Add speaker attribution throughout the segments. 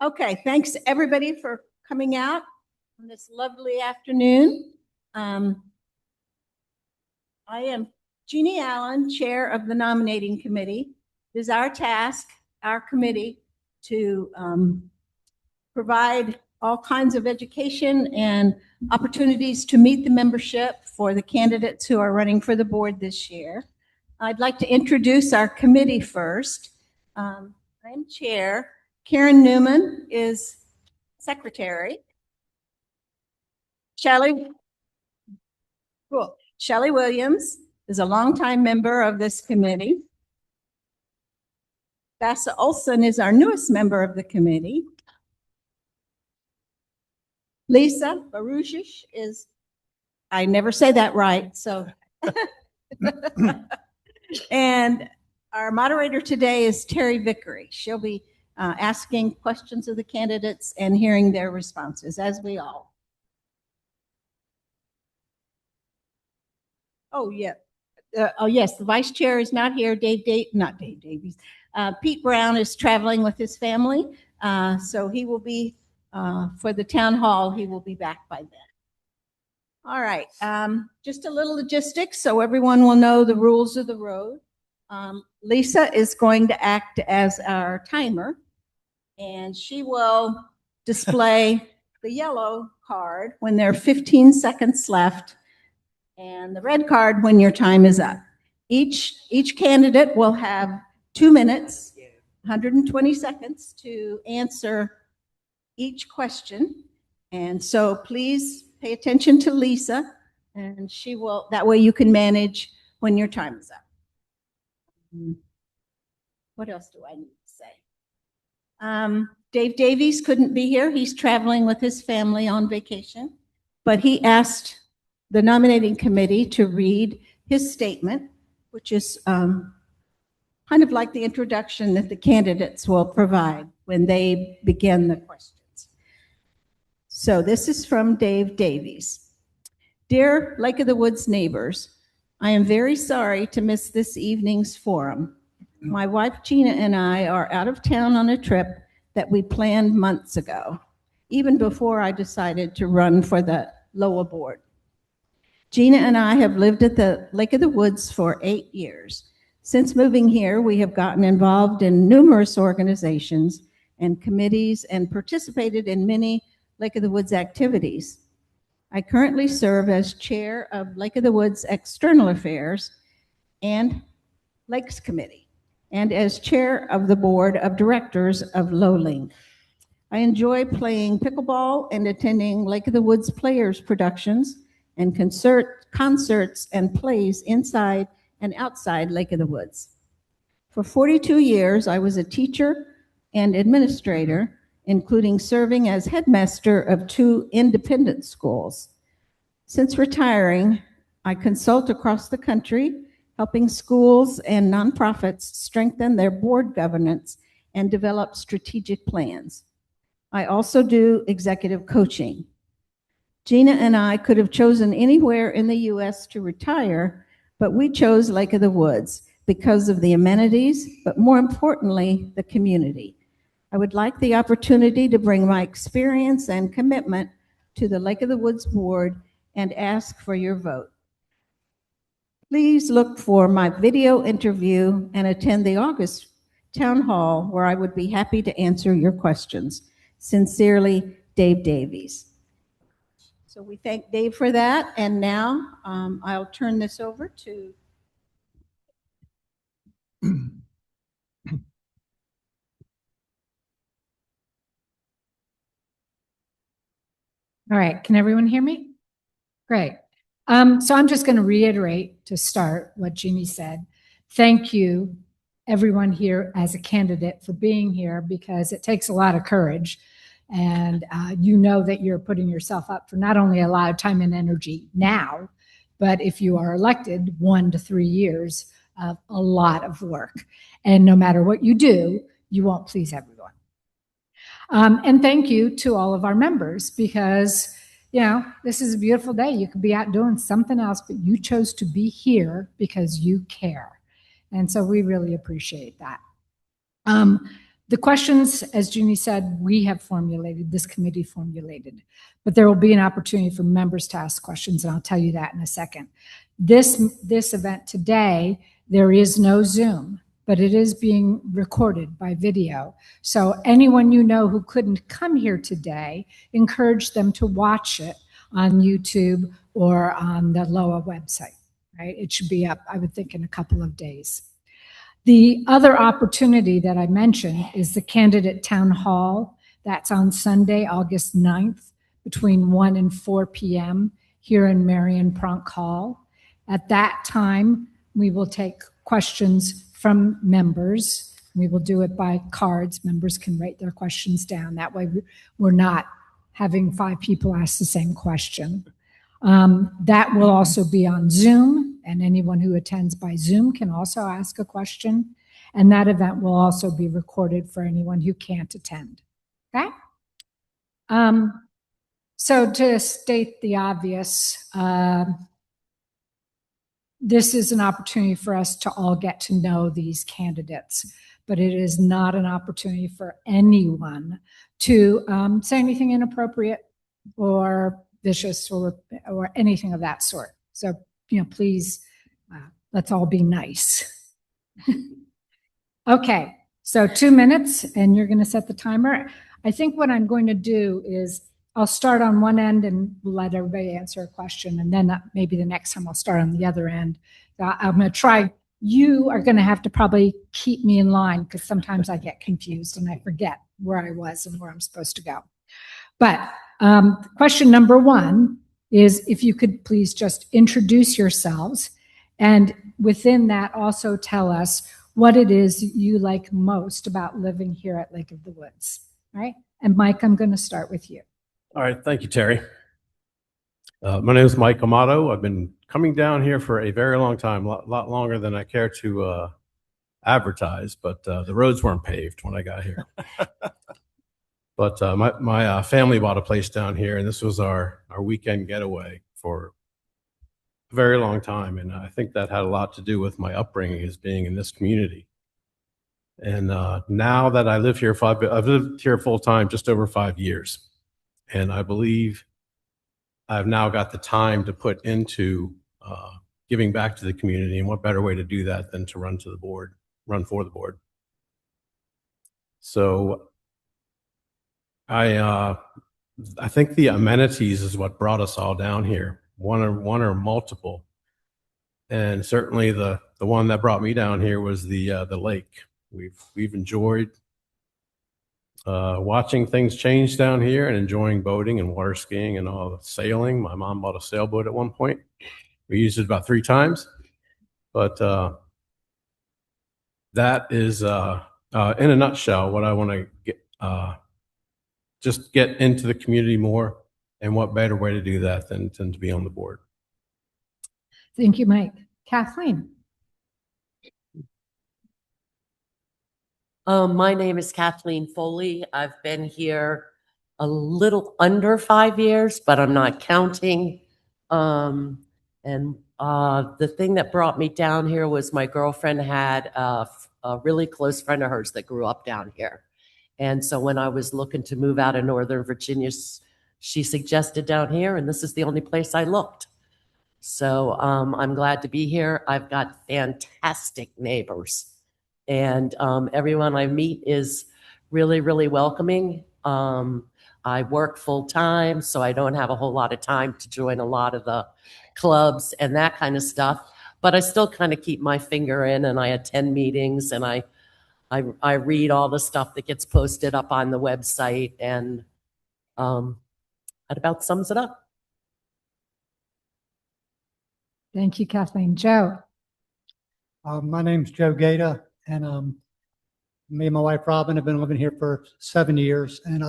Speaker 1: Okay, thanks everybody for coming out on this lovely afternoon. I am Jeannie Allen, Chair of the Nominating Committee. It is our task, our committee, to provide all kinds of education and opportunities to meet the membership for the candidates who are running for the board this year. I'd like to introduce our committee first. I'm Chair. Karen Newman is Secretary. Shelley Williams is a longtime member of this committee. Bassa Olson is our newest member of the committee. Lisa Barujic is, I never say that right, so. And our moderator today is Terry Vickery. She'll be asking questions of the candidates and hearing their responses, as we all. Oh, yeah. Yes, the vice chair is not here. Not Dave Davies. Pete Brown is traveling with his family, so he will be, for the town hall, he will be back by then. All right, just a little logistics so everyone will know the rules of the road. Lisa is going to act as our timer, and she will display the yellow card when there are 15 seconds left, and the red card when your time is up. Each candidate will have 2 minutes, 120 seconds to answer each question. And so please pay attention to Lisa, and she will, that way you can manage when your time is up. What else do I need to say? Dave Davies couldn't be here. He's traveling with his family on vacation, but he asked the nominating committee to read his statement, which is kind of like the introduction that the candidates will provide when they begin the questions. So this is from Dave Davies. Dear Lake of the Woods neighbors, I am very sorry to miss this evening's forum. My wife Gina and I are out of town on a trip that we planned months ago, even before I decided to run for the LOWA board. Gina and I have lived at the Lake of the Woods for 8 years. Since moving here, we have gotten involved in numerous organizations and committees and participated in many Lake of the Woods activities. I currently serve as chair of Lake of the Woods External Affairs and Lakes Committee, and as chair of the board of directors of LowLink. I enjoy playing pickleball and attending Lake of the Woods Players productions and concerts and plays inside and outside Lake of the Woods. For 42 years, I was a teacher and administrator, including serving as headmaster of 2 independent schools. Since retiring, I consult across the country, helping schools and nonprofits strengthen their board governance and develop strategic plans. I also do executive coaching. Gina and I could have chosen anywhere in the U.S. to retire, but we chose Lake of the Woods because of the amenities, but more importantly, the community. I would like the opportunity to bring my experience and commitment to the Lake of the Woods board and ask for your vote. Please look for my video interview and attend the August town hall, where I would be happy to answer your questions. Sincerely, Dave Davies. So we thank Dave for that, and now I'll turn this over to.
Speaker 2: All right, can everyone hear me? Great. So I'm just going to reiterate to start what Jeannie said. Thank you, everyone here as a candidate, for being here, because it takes a lot of courage. And you know that you're putting yourself up for not only a lot of time and energy now, but if you are elected, 1 to 3 years of a lot of work. And no matter what you do, you won't please everyone. And thank you to all of our members, because you know, this is a beautiful day. You could be out doing something else, but you chose to be here because you care. And so we really appreciate that. The questions, as Jeannie said, we have formulated, this committee formulated, but there will be an opportunity for members to ask questions, and I'll tell you that in a second. This event today, there is no Zoom, but it is being recorded by video. So anyone you know who couldn't come here today, encourage them to watch it on YouTube or on the LOWA website, right? It should be up, I would think, in a couple of days. The other opportunity that I mentioned is the candidate town hall. That's on Sunday, August 9th, between 1 and 4 p.m. here in Marion Pronk Hall. At that time, we will take questions from members. We will do it by cards. Members can write their questions down. That way we're not having 5 people ask the same question. That will also be on Zoom, and anyone who attends by Zoom can also ask a question. And that event will also be recorded for anyone who can't attend. Okay? So to state the obvious, this is an opportunity for us to all get to know these candidates, but it is not an opportunity for anyone to say anything inappropriate or vicious or anything of that sort. So, please, let's all be nice. Okay, so 2 minutes, and you're going to set the timer. I think what I'm going to do is I'll start on one end and let everybody answer a question, and then maybe the next time I'll start on the other end. I'm going to try. You are going to have to probably keep me in line because sometimes I get confused and I forget where I was and where I'm supposed to go. But question number 1 is if you could please just introduce yourselves, and within that also tell us what it is you like most about living here at Lake of the Woods. All right? And Mike, I'm going to start with you.
Speaker 3: All right, thank you, Terry. My name is Mike Amato. I've been coming down here for a very long time, a lot longer than I care to advertise, but the roads weren't paved when I got here. But my family bought a place down here, and this was our weekend getaway for a very long time. And I think that had a lot to do with my upbringing as being in this community. And now that I live here, I've lived here full time just over 5 years. And I believe I've now got the time to put into giving back to the community. And what better way to do that than to run for the board. So I think the amenities is what brought us all down here, one or multiple, and certainly the one that brought me down here was the lake. We've enjoyed watching things change down here and enjoying boating and water skiing and all the sailing. My mom bought a sailboat at one point. We used it about 3 times, but that is in a nutshell what I want to get. Just get into the community more, and what better way to do that than to be on the board.
Speaker 2: Thank you, Mike. Kathleen.
Speaker 4: My name is Kathleen Foley. I've been here a little under 5 years, but I'm not counting. The thing that brought me down here was my girlfriend had a really close friend of hers that grew up down here. And so when I was looking to move out of Northern Virginia, she suggested down here, and this is the only place I looked. So I'm glad to be here. I've got fantastic neighbors, and everyone I meet is really, really welcoming. I work full time, so I don't have a whole lot of time to join a lot of the clubs and that kind of stuff, but I still kind of keep my finger in, and I attend meetings, and I read all the stuff that gets posted up on the website, and that about sums it up.
Speaker 2: Thank you, Kathleen. Joe.
Speaker 5: My name's Joe Gata, and me and my wife Robin have been living here for 7 years. And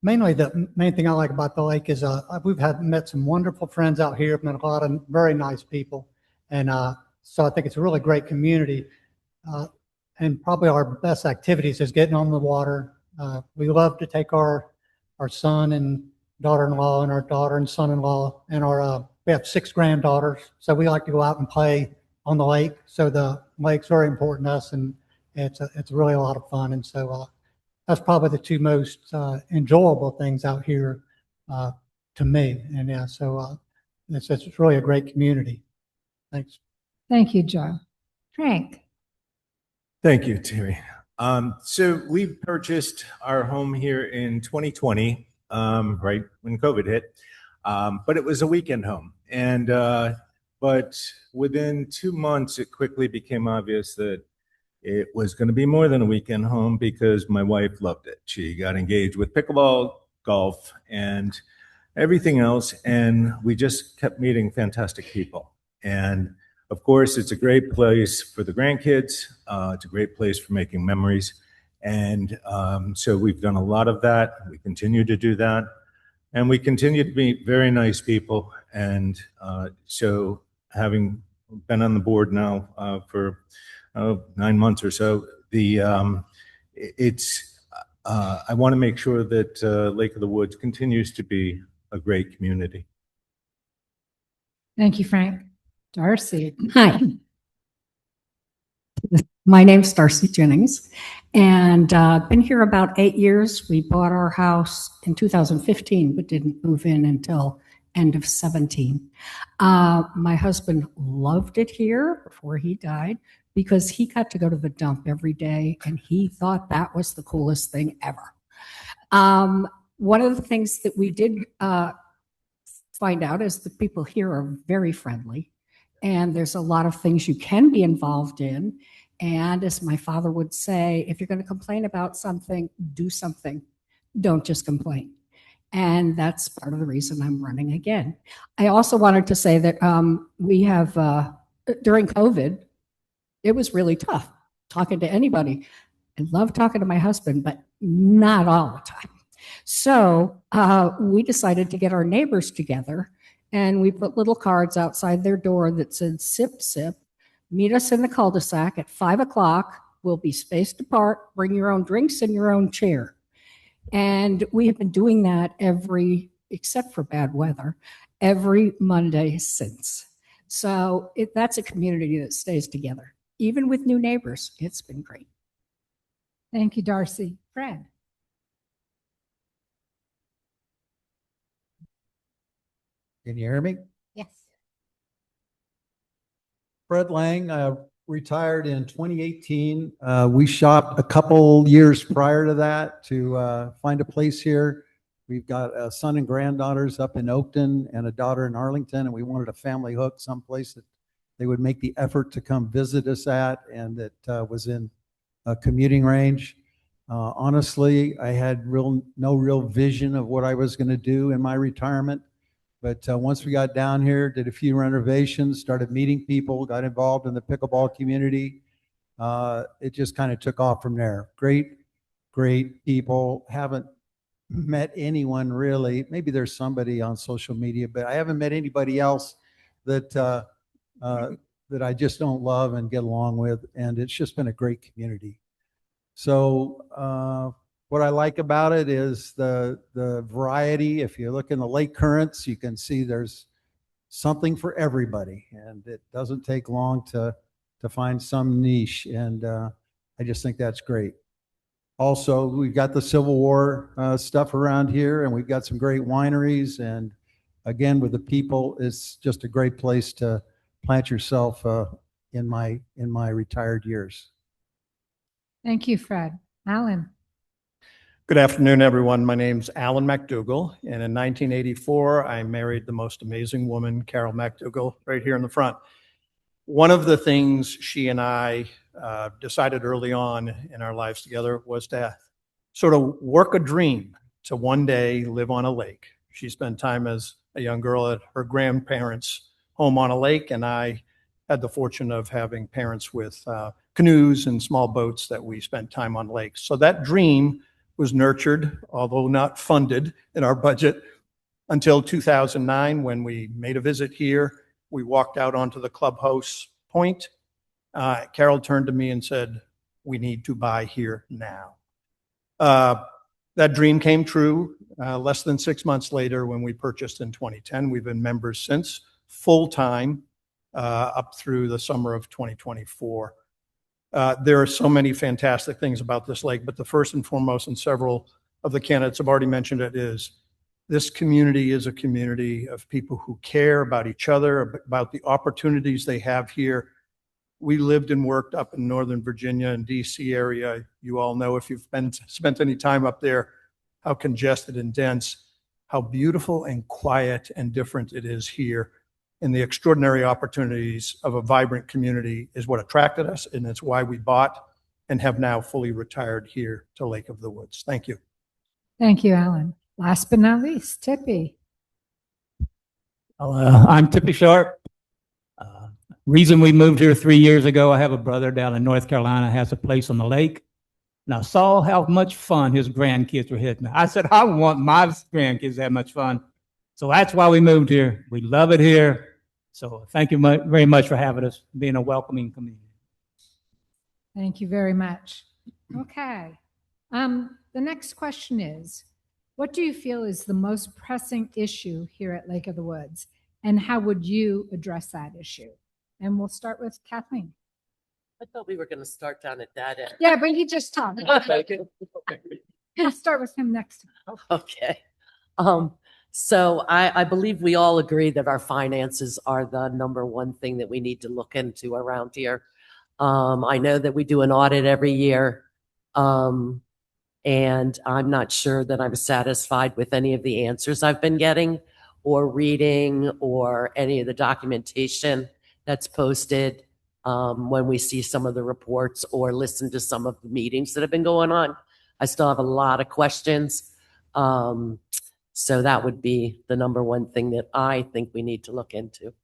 Speaker 5: mainly the main thing I like about the lake is we've met some wonderful friends out here, met a lot of very nice people, and so I think it's a really great community. And probably our best activities is getting on the water. We love to take our son and daughter-in-law and our daughter and son-in-law and we have 6 granddaughters. So we like to go out and play on the lake. So the lake's very important to us, and It's really a lot of fun. And so that's probably the two most enjoyable things out here to me. And yeah, so it's really a great community. Thanks.
Speaker 2: Thank you, Joe. Frank?
Speaker 6: Thank you, Terry. So we purchased our home here in 2020, right when COVID hit, but it was a weekend home. And but within 2 months, it quickly became obvious that it was going to be more than a weekend home because my wife loved it. She got engaged with pickleball, golf, and everything else, and we just kept meeting fantastic people. And of course, it's a great place for the grandkids. It's a great place for making memories. And so we've done a lot of that. We continue to do that. And we continue to meet very nice people. And so having been on the board now for 9 months or so, I want to make sure that Lake of the Woods continues to be a great community.
Speaker 2: Thank you, Frank. Darcy?
Speaker 7: Hi. My name's Darcy Jennings, and I've been here about 8 years. We bought our house in 2015, but didn't move in until end of 17. My husband loved it here before he died because he got to go to the dump every day, and he thought that was the coolest thing ever. One of the things that we did find out is the people here are very friendly, and there's a lot of things you can be involved in. And as my father would say, if you're going to complain about something, do something. Don't just complain. And that's part of the reason I'm running again. I also wanted to say that we have, during COVID, it was really tough talking to anybody. I love talking to my husband, but not all the time. So we decided to get our neighbors together, and we put little cards outside their door that said, sip, sip. Meet us in the cul-de-sac at 5 o'clock. We'll be spaced apart. Bring your own drinks and your own chair. And we have been doing that except for bad weather, every Monday since. So that's a community that stays together. Even with new neighbors, it's been great.
Speaker 2: Thank you, Darcy. Fred?
Speaker 8: Can you hear me?
Speaker 2: Yes.
Speaker 8: Fred Lang, retired in 2018. We shopped a couple years prior to that to find a place here. We've got a son and granddaughters up in Oakton and a daughter in Arlington, and we wanted a family hook someplace that they would make the effort to come visit us at, and that was in a commuting range. Honestly, I had no real vision of what I was going to do in my retirement. But once we got down here, did a few renovations, started meeting people, got involved in the pickleball community. It just kind of took off from there. Great, great people. Haven't met anyone really. Maybe there's somebody on social media, but I haven't met anybody else that that I just don't love and get along with. And it's just been a great community. So what I like about it is the variety. If you look in the lake currents, you can see there's something for everybody, and it doesn't take long to find some niche. And I just think that's great. Also, we've got the Civil War stuff around here, and we've got some great wineries. And again, with the people, it's just a great place to plant yourself in my retired years.
Speaker 2: Thank you, Fred. Alan?
Speaker 9: Good afternoon, everyone. My name's Alan McDougall, and in 1984, I married the most amazing woman, Carol McDougall, right here in the front. One of the things she and I decided early on in our lives together was to sort of work a dream to one day live on a lake. She spent time as a young girl at her grandparents' home on a lake, and I had the fortune of having parents with canoes and small boats that we spent time on lakes. So that dream was nurtured, although not funded in our budget, until 2009 when we made a visit here. We walked out onto the clubhouse point. Carol turned to me and said, "We need to buy here now." That dream came true less than 6 months later when we purchased in 2010. We've been members since, full-time, up through the summer of 2024. There are so many fantastic things about this lake, but the first and foremost, and several of the candidates have already mentioned it, is this community is a community of people who care about each other, about the opportunities they have here. We lived and worked up in Northern Virginia and DC area. You all know, if you've spent any time up there, how congested and dense, how beautiful and quiet and different it is here. And the extraordinary opportunities of a vibrant community is what attracted us, and it's why we bought and have now fully retired here to Lake of the Woods. Thank you.
Speaker 2: Thank you, Alan. Last but not least, Tippy.
Speaker 10: I'm Tippy Sharp. Reason we moved here 3 years ago, I have a brother down in North Carolina, has a place on the lake. And I saw how much fun his grandkids were having. I said, I want my grandkids to have much fun. So that's why we moved here. We love it here. So thank you very much for having us, being a welcoming community.
Speaker 2: Thank you very much. Okay. The next question is, what do you feel is the most pressing issue here at Lake of the Woods? And how would you address that issue? And we'll start with Kathleen.
Speaker 4: I thought we were going to start down at that end.
Speaker 2: Yeah, but he just talked. We'll start with him next.
Speaker 4: Okay. So I believe we all agree that our finances are the number one thing that we need to look into around here. I know that we do an audit every year. And I'm not sure that I'm satisfied with any of the answers I've been getting or reading or any of the documentation that's posted when we see some of the reports or listen to some of the meetings that have been going on. I still have a lot of questions. So that would be the number one thing that I think we need to look into.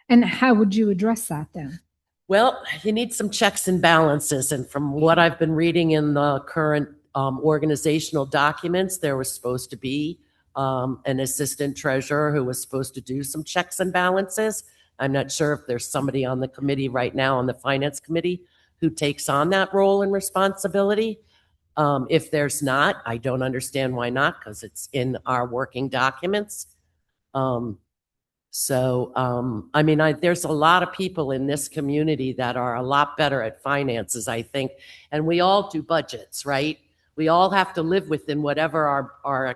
Speaker 2: And how would you address that then?
Speaker 4: Well, you need some checks and balances. And from what I've been reading in the current organizational documents, there was supposed to be an assistant treasurer who was supposed to do some checks and balances. I'm not sure if there's somebody on the committee right now, on the finance committee, who takes on that role and responsibility. If there's not, I don't understand why not, because it's in our working documents. I mean, there's a lot of people in this community that are a lot better at finances, I think, and we all do budgets, right? We all have to live within whatever our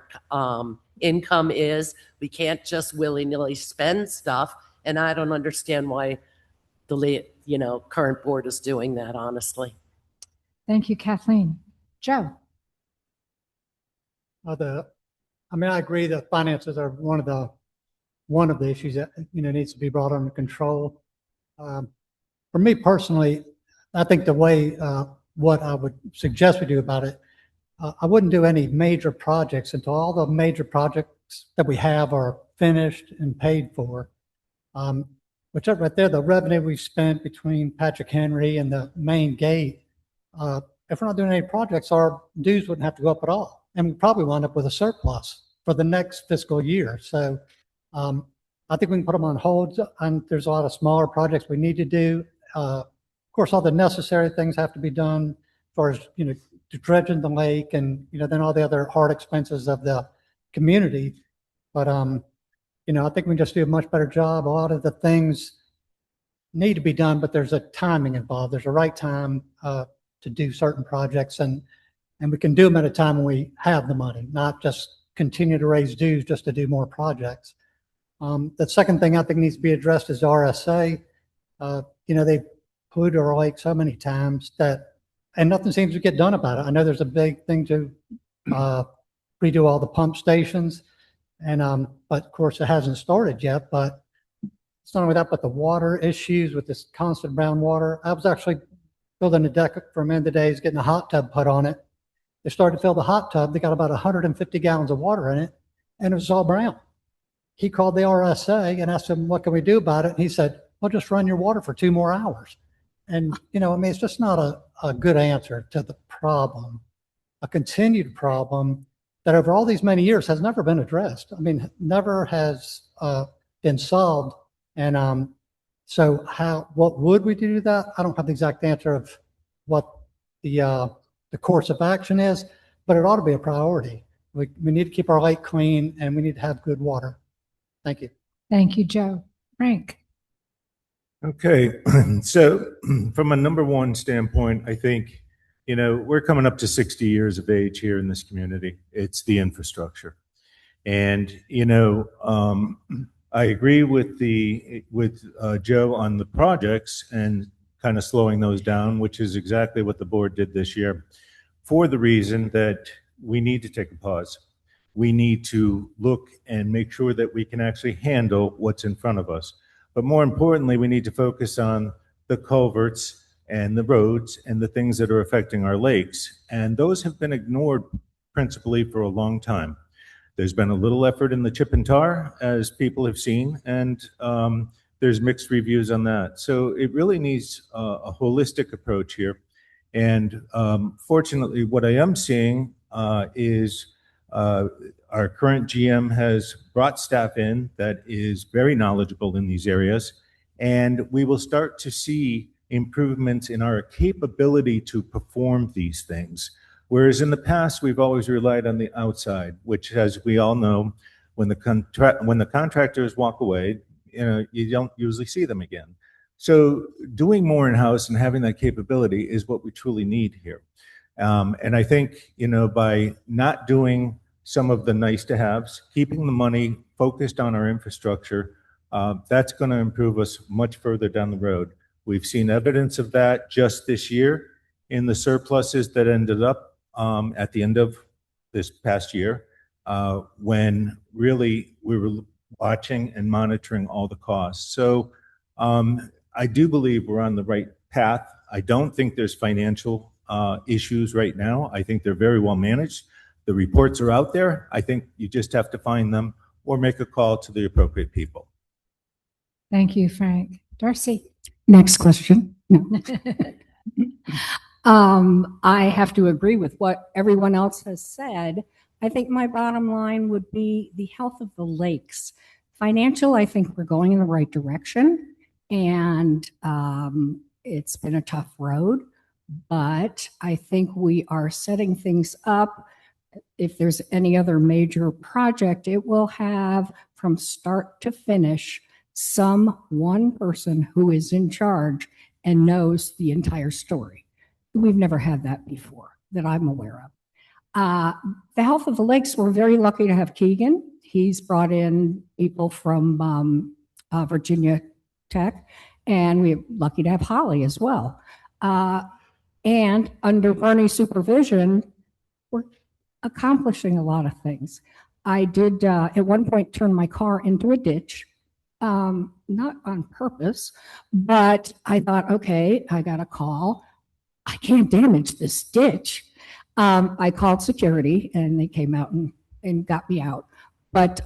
Speaker 4: income is. We can't just willy-nilly spend stuff, and I don't understand why the current board is doing that, honestly.
Speaker 2: Thank you, Kathleen. Joe.
Speaker 5: I agree that finances are one of the issues that needs to be brought under control. For me personally, I think the way what I would suggest we do about it, I wouldn't do any major projects until all the major projects that we have are finished and paid for. Which are right there, the revenue we've spent between Patrick Henry and the main gate. If we're not doing any projects, our dues wouldn't have to go up at all. And we probably wind up with a surplus for the next fiscal year. So I think we can put them on hold. And there's a lot of smaller projects we need to do. Of course, all the necessary things have to be done as far as, to dredging the lake and, then all the other hard expenses of the community. But, I think we can just do a much better job. A lot of the things need to be done, but there's a timing involved. There's a right time to do certain projects, and we can do them at a time when we have the money, not just continue to raise dues just to do more projects. The second thing I think needs to be addressed is RSA. They've polluted our lake so many times and nothing seems to get done about it. I know there's a big thing to redo all the pump stations, and but of course it hasn't started yet. But it's not only that, but the water issues with this constant brown water. I was actually building a deck for a man today, getting a hot tub put on it. They started to fill the hot tub. They got about 150 gallons of water in it, and it was all brown. He called the RSA and asked him, what can we do about it? And he said, well, just run your water for 2 more hours. And, it's just not a good answer to the problem, a continued problem that over all these many years has never been addressed. Never has been solved. And so what would we do to that? I don't have the exact answer of what the course of action is, but it ought to be a priority. We need to keep our lake clean, and we need to have good water. Thank you.
Speaker 2: Thank you, Joe. Frank.
Speaker 6: Okay, so from a number one standpoint, I think, we're coming up to 60 years of age here in this community. It's the infrastructure. And, I agree with Joe on the projects and kind of slowing those down, which is exactly what the board did this year, for the reason that we need to take a pause. We need to look and make sure that we can actually handle what's in front of us. But more importantly, we need to focus on the culverts and the roads and the things that are affecting our lakes. And those have been ignored principally for a long time. There's been a little effort in the chip and tar, as people have seen, and there's mixed reviews on that. So it really needs a holistic approach here. And fortunately, what I am seeing is our current GM has brought staff in that is very knowledgeable in these areas, and we will start to see improvements in our capability to perform these things. Whereas in the past, we've always relied on the outside, which, as we all know, when the contractors walk away, you don't usually see them again. So doing more in-house and having that capability is what we truly need here. And I think, by not doing some of the nice to haves, keeping the money focused on our infrastructure, that's going to improve us much further down the road. We've seen evidence of that just this year in the surpluses that ended up at the end of this past year, when really we were watching and monitoring all the costs. So I do believe we're on the right path. I don't think there's financial issues right now. I think they're very well managed. The reports are out there. I think you just have to find them or make a call to the appropriate people.
Speaker 2: Thank you, Frank. Darcy?
Speaker 7: Next question. No. I have to agree with what everyone else has said. I think my bottom line would be the health of the lakes. Financial, I think we're going in the right direction, and it's been a tough road, but I think we are setting things up. If there's any other major project, it will have from start to finish one person who is in charge and knows the entire story. We've never had that before that I'm aware of. The health of the lakes, we're very lucky to have Keegan. He's brought in people from Virginia Tech, and we're lucky to have Holly as well. And under Bernie's supervision, we're accomplishing a lot of things. I did at one point turn my car into a ditch, not on purpose, but I thought, okay, I got a call. I can't damage this ditch. I called security and they came out and got me out. But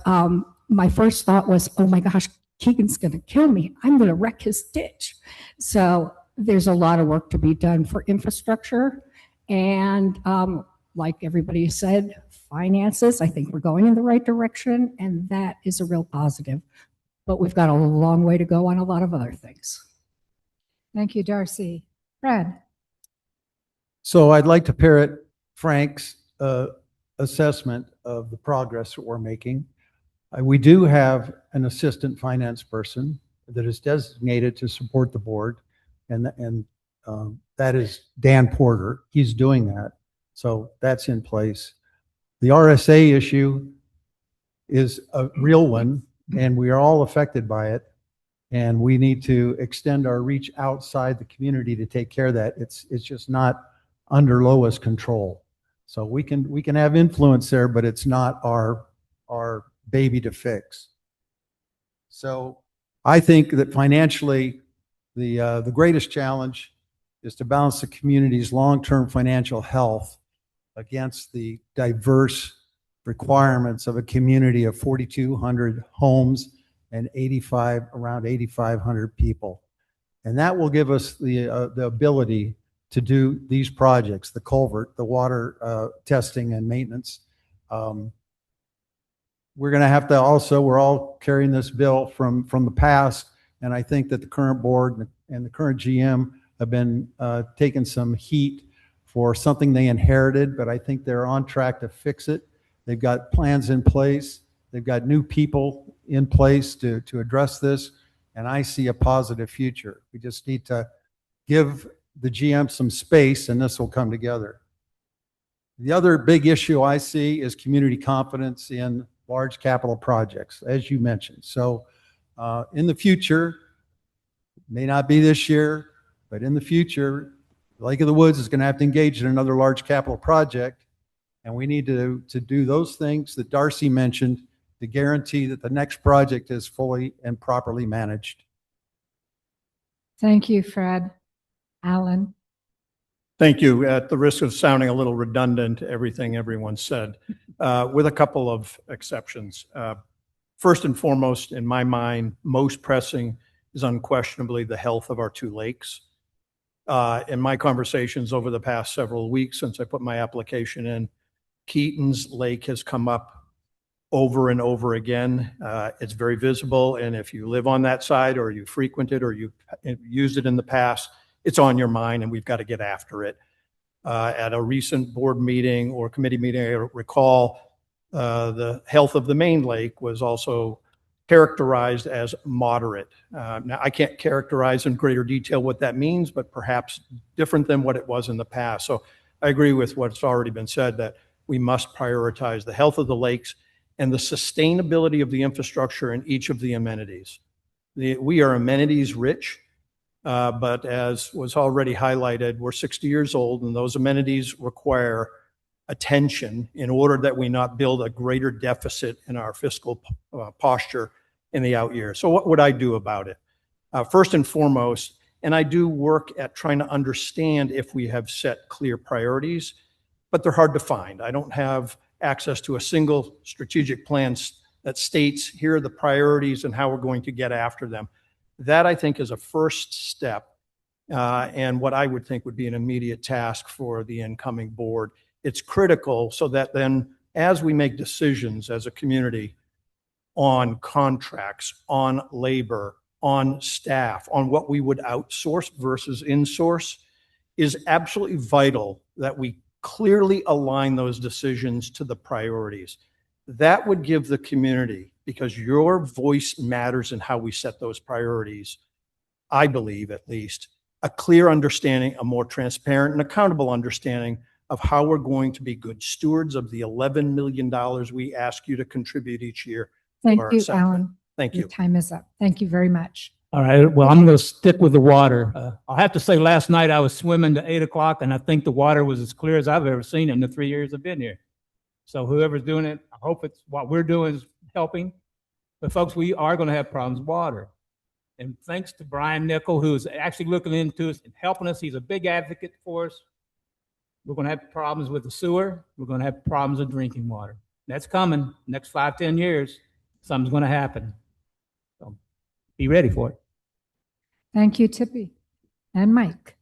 Speaker 7: my first thought was, oh my gosh, Keegan's going to kill me. I'm going to wreck his ditch. So there's a lot of work to be done for infrastructure. And like everybody said, finances, I think we're going in the right direction, and that is a real positive. But we've got a long way to go on a lot of other things.
Speaker 2: Thank you, Darcy. Brad?
Speaker 8: So I'd like to parrot Frank's assessment of the progress that we're making. We do have an assistant finance person that is designated to support the board, and that is Dan Porter. He's doing that, so that's in place. The RSA issue is a real one, and we are all affected by it, and we need to extend our reach outside the community to take care of that. It's just not under LOWA's control. So we can have influence there, but it's not our baby to fix. So I think that financially, the greatest challenge is to balance the community's long-term financial health against the diverse requirements of a community of 4,200 homes and around 8,500 people. And that will give us the ability to do these projects, the culvert, the water testing and maintenance. We're going to have to also, we're all carrying this bill from the past, and I think that the current board and the current GM have been taking some heat for something they inherited, but I think they're on track to fix it. They've got plans in place. They've got new people in place to address this, and I see a positive future. We just need to give the GM some space, and this will come together. The other big issue I see is community confidence in large capital projects, as you mentioned. So in the future, may not be this year, but in the future, Lake of the Woods is going to have to engage in another large capital project. And we need to do those things that Darcy mentioned to guarantee that the next project is fully and properly managed.
Speaker 2: Thank you, Fred. Alan?
Speaker 9: Thank you. At the risk of sounding a little redundant to everything everyone said, with a couple of exceptions. First and foremost, in my mind, most pressing is unquestionably the health of our two lakes. In my conversations over the past several weeks since I put my application in, Keaton's Lake has come up over and over again. It's very visible, and if you live on that side or you frequent it or you've used it in the past, it's on your mind, and we've got to get after it. At a recent board meeting or committee meeting, I recall the health of the main lake was also characterized as moderate. Now, I can't characterize in greater detail what that means, but perhaps different than what it was in the past. So I agree with what's already been said, that we must prioritize the health of the lakes and the sustainability of the infrastructure in each of the amenities. We are amenities rich. But as was already highlighted, we're 60 years old, and those amenities require attention in order that we not build a greater deficit in our fiscal posture in the out years. So what would I do about it? First and foremost, and I do work at trying to understand if we have set clear priorities, but they're hard to find. I don't have access to a single strategic plan that states here are the priorities and how we're going to get after them. That, I think, is a first step, and what I would think would be an immediate task for the incoming board. It's critical so that then, as we make decisions as a community on contracts, on labor, on staff, on what we would outsource versus insource, is absolutely vital that we clearly align those decisions to the priorities. That would give the community, because your voice matters in how we set those priorities, I believe at least, a clear understanding, a more transparent and accountable understanding of how we're going to be good stewards of the $11 million we ask you to contribute each year.
Speaker 2: Thank
Speaker 9: our
Speaker 2: you,
Speaker 9: assessment.
Speaker 2: Alan.
Speaker 9: Thank you.
Speaker 2: Your time is up. Thank you very much.
Speaker 10: All right. Well, I'm going to stick with the water. I'll have to say last night I was swimming to 8 o'clock, and I think the water was as clear as I've ever seen it in the 3 years I've been here. So whoever's doing it, I hope it's what we're doing is helping. But folks, we are going to have problems with water. And thanks to Brian Nickel, who's actually looking into us and helping us. He's a big advocate for us. We're going to have problems with the sewer. We're going to have problems with drinking water. That's coming. Next 5-10 years, something's going to happen. So be ready for it.
Speaker 2: Thank you, Tippy. And Mike.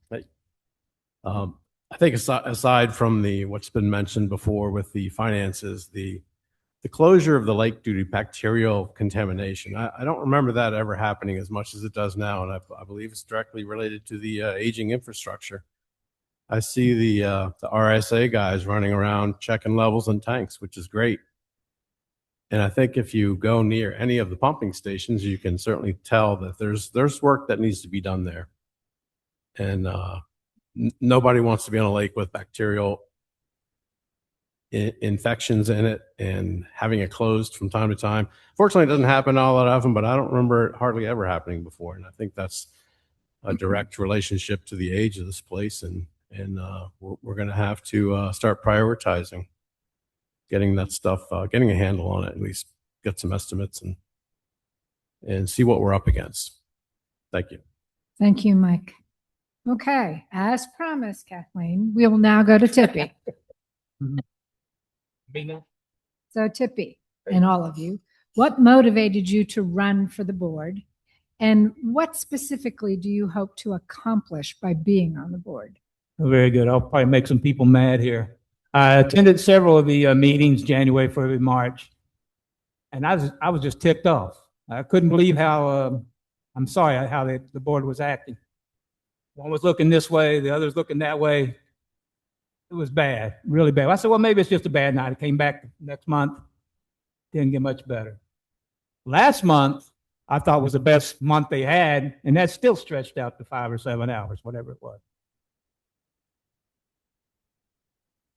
Speaker 3: I think aside from what's been mentioned before with the finances, the closure of the lake due to bacterial contamination, I don't remember that ever happening as much as it does now, and I believe it's directly related to the aging infrastructure. I see the RSA guys running around checking levels in tanks, which is great. And I think if you go near any of the pumping stations, you can certainly tell that there's work that needs to be done there. And nobody wants to be on a lake with bacterial infections in it and having it closed from time to time. Fortunately, it doesn't happen all that often, but I don't remember it hardly ever happening before. And I think that's a direct relationship to the age of this place. And we're going to have to start prioritizing getting that stuff, getting a handle on it, at least get some estimates and see what we're up against. Thank you.
Speaker 2: Thank you, Mike. Okay, as promised, Kathleen, we will now go to Tippy. So Tippy, and all of you, what motivated you to run for the board? And what specifically do you hope to accomplish by being on the board?
Speaker 10: Very good. I'll probably make some people mad here. I attended several of the meetings, January, February, March, and I was just ticked off. I couldn't believe how the board was acting. One was looking this way, the other's looking that way. It was bad, really bad. I said, well, maybe it's just a bad night. I came back next month, didn't get much better. Last month, I thought was the best month they had, and that's still stretched out to 5 or 7 hours, whatever it was.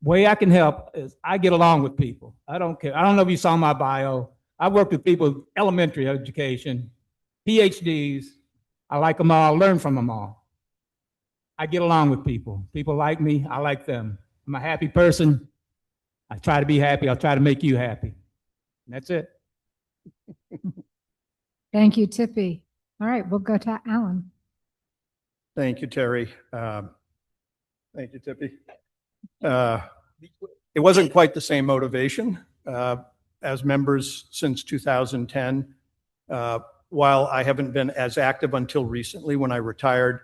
Speaker 10: Way I can help is I get along with people. I don't care. I don't know if you saw my bio. I worked with people with elementary education, PhDs. I like them all, learn from them all. I get along with people. People like me, I like them. I'm a happy person. I try to be happy. I'll try to make you happy. And that's it.
Speaker 2: Thank you, Tippy. All right, we'll go to Alan.
Speaker 9: Thank you, Terry. Thank you, Tippy. It wasn't quite the same motivation as members since 2010. While I haven't been as active until recently when I retired,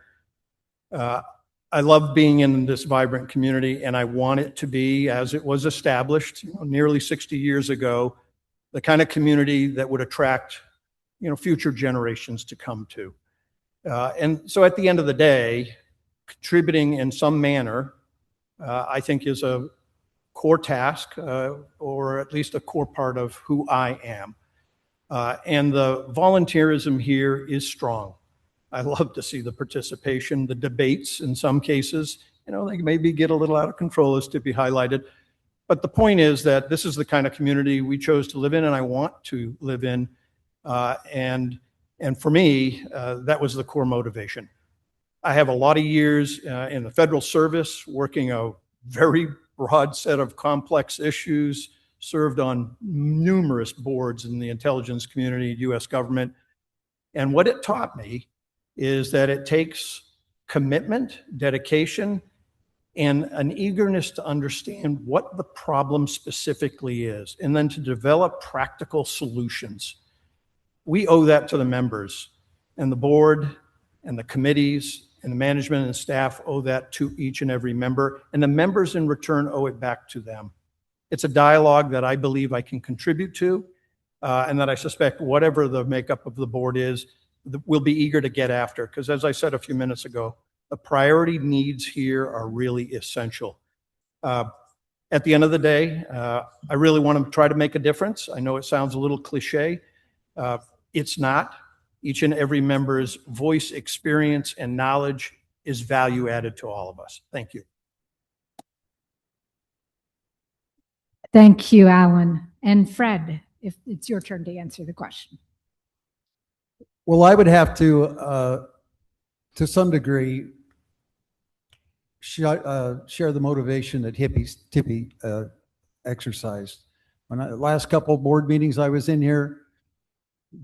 Speaker 9: I love being in this vibrant community, and I want it to be, as it was established nearly 60 years ago, the kind of community that would attract future generations to come to. And so at the end of the day, contributing in some manner, I think is a core task, or at least a core part of who I am. And the volunteerism here is strong. I love to see the participation, the debates in some cases, they maybe get a little out of control, as to be highlighted. But the point is that this is the kind of community we chose to live in, and I want to live in. And for me, that was the core motivation. I have a lot of years in the federal service, working a very broad set of complex issues, served on numerous boards in the intelligence community, U.S. government. And what it taught me is that it takes commitment, dedication, and an eagerness to understand what the problem specifically is, and then to develop practical solutions. We owe that to the members, and the board and the committees and the management and staff owe that to each and every member, and the members in return owe it back to them. It's a dialogue that I believe I can contribute to, and that I suspect whatever the makeup of the board is, we'll be eager to get after. Because as I said a few minutes ago, the priority needs here are really essential. At the end of the day, I really want to try to make a difference. I know it sounds a little cliche. It's not. Each and every member's voice, experience, and knowledge is value added to all of us. Thank you.
Speaker 2: Thank you, Alan. And Fred, if it's your turn to answer the question.
Speaker 8: Well, I would have to some degree, share the motivation that Tippy exercised. When the last couple of board meetings I was in here,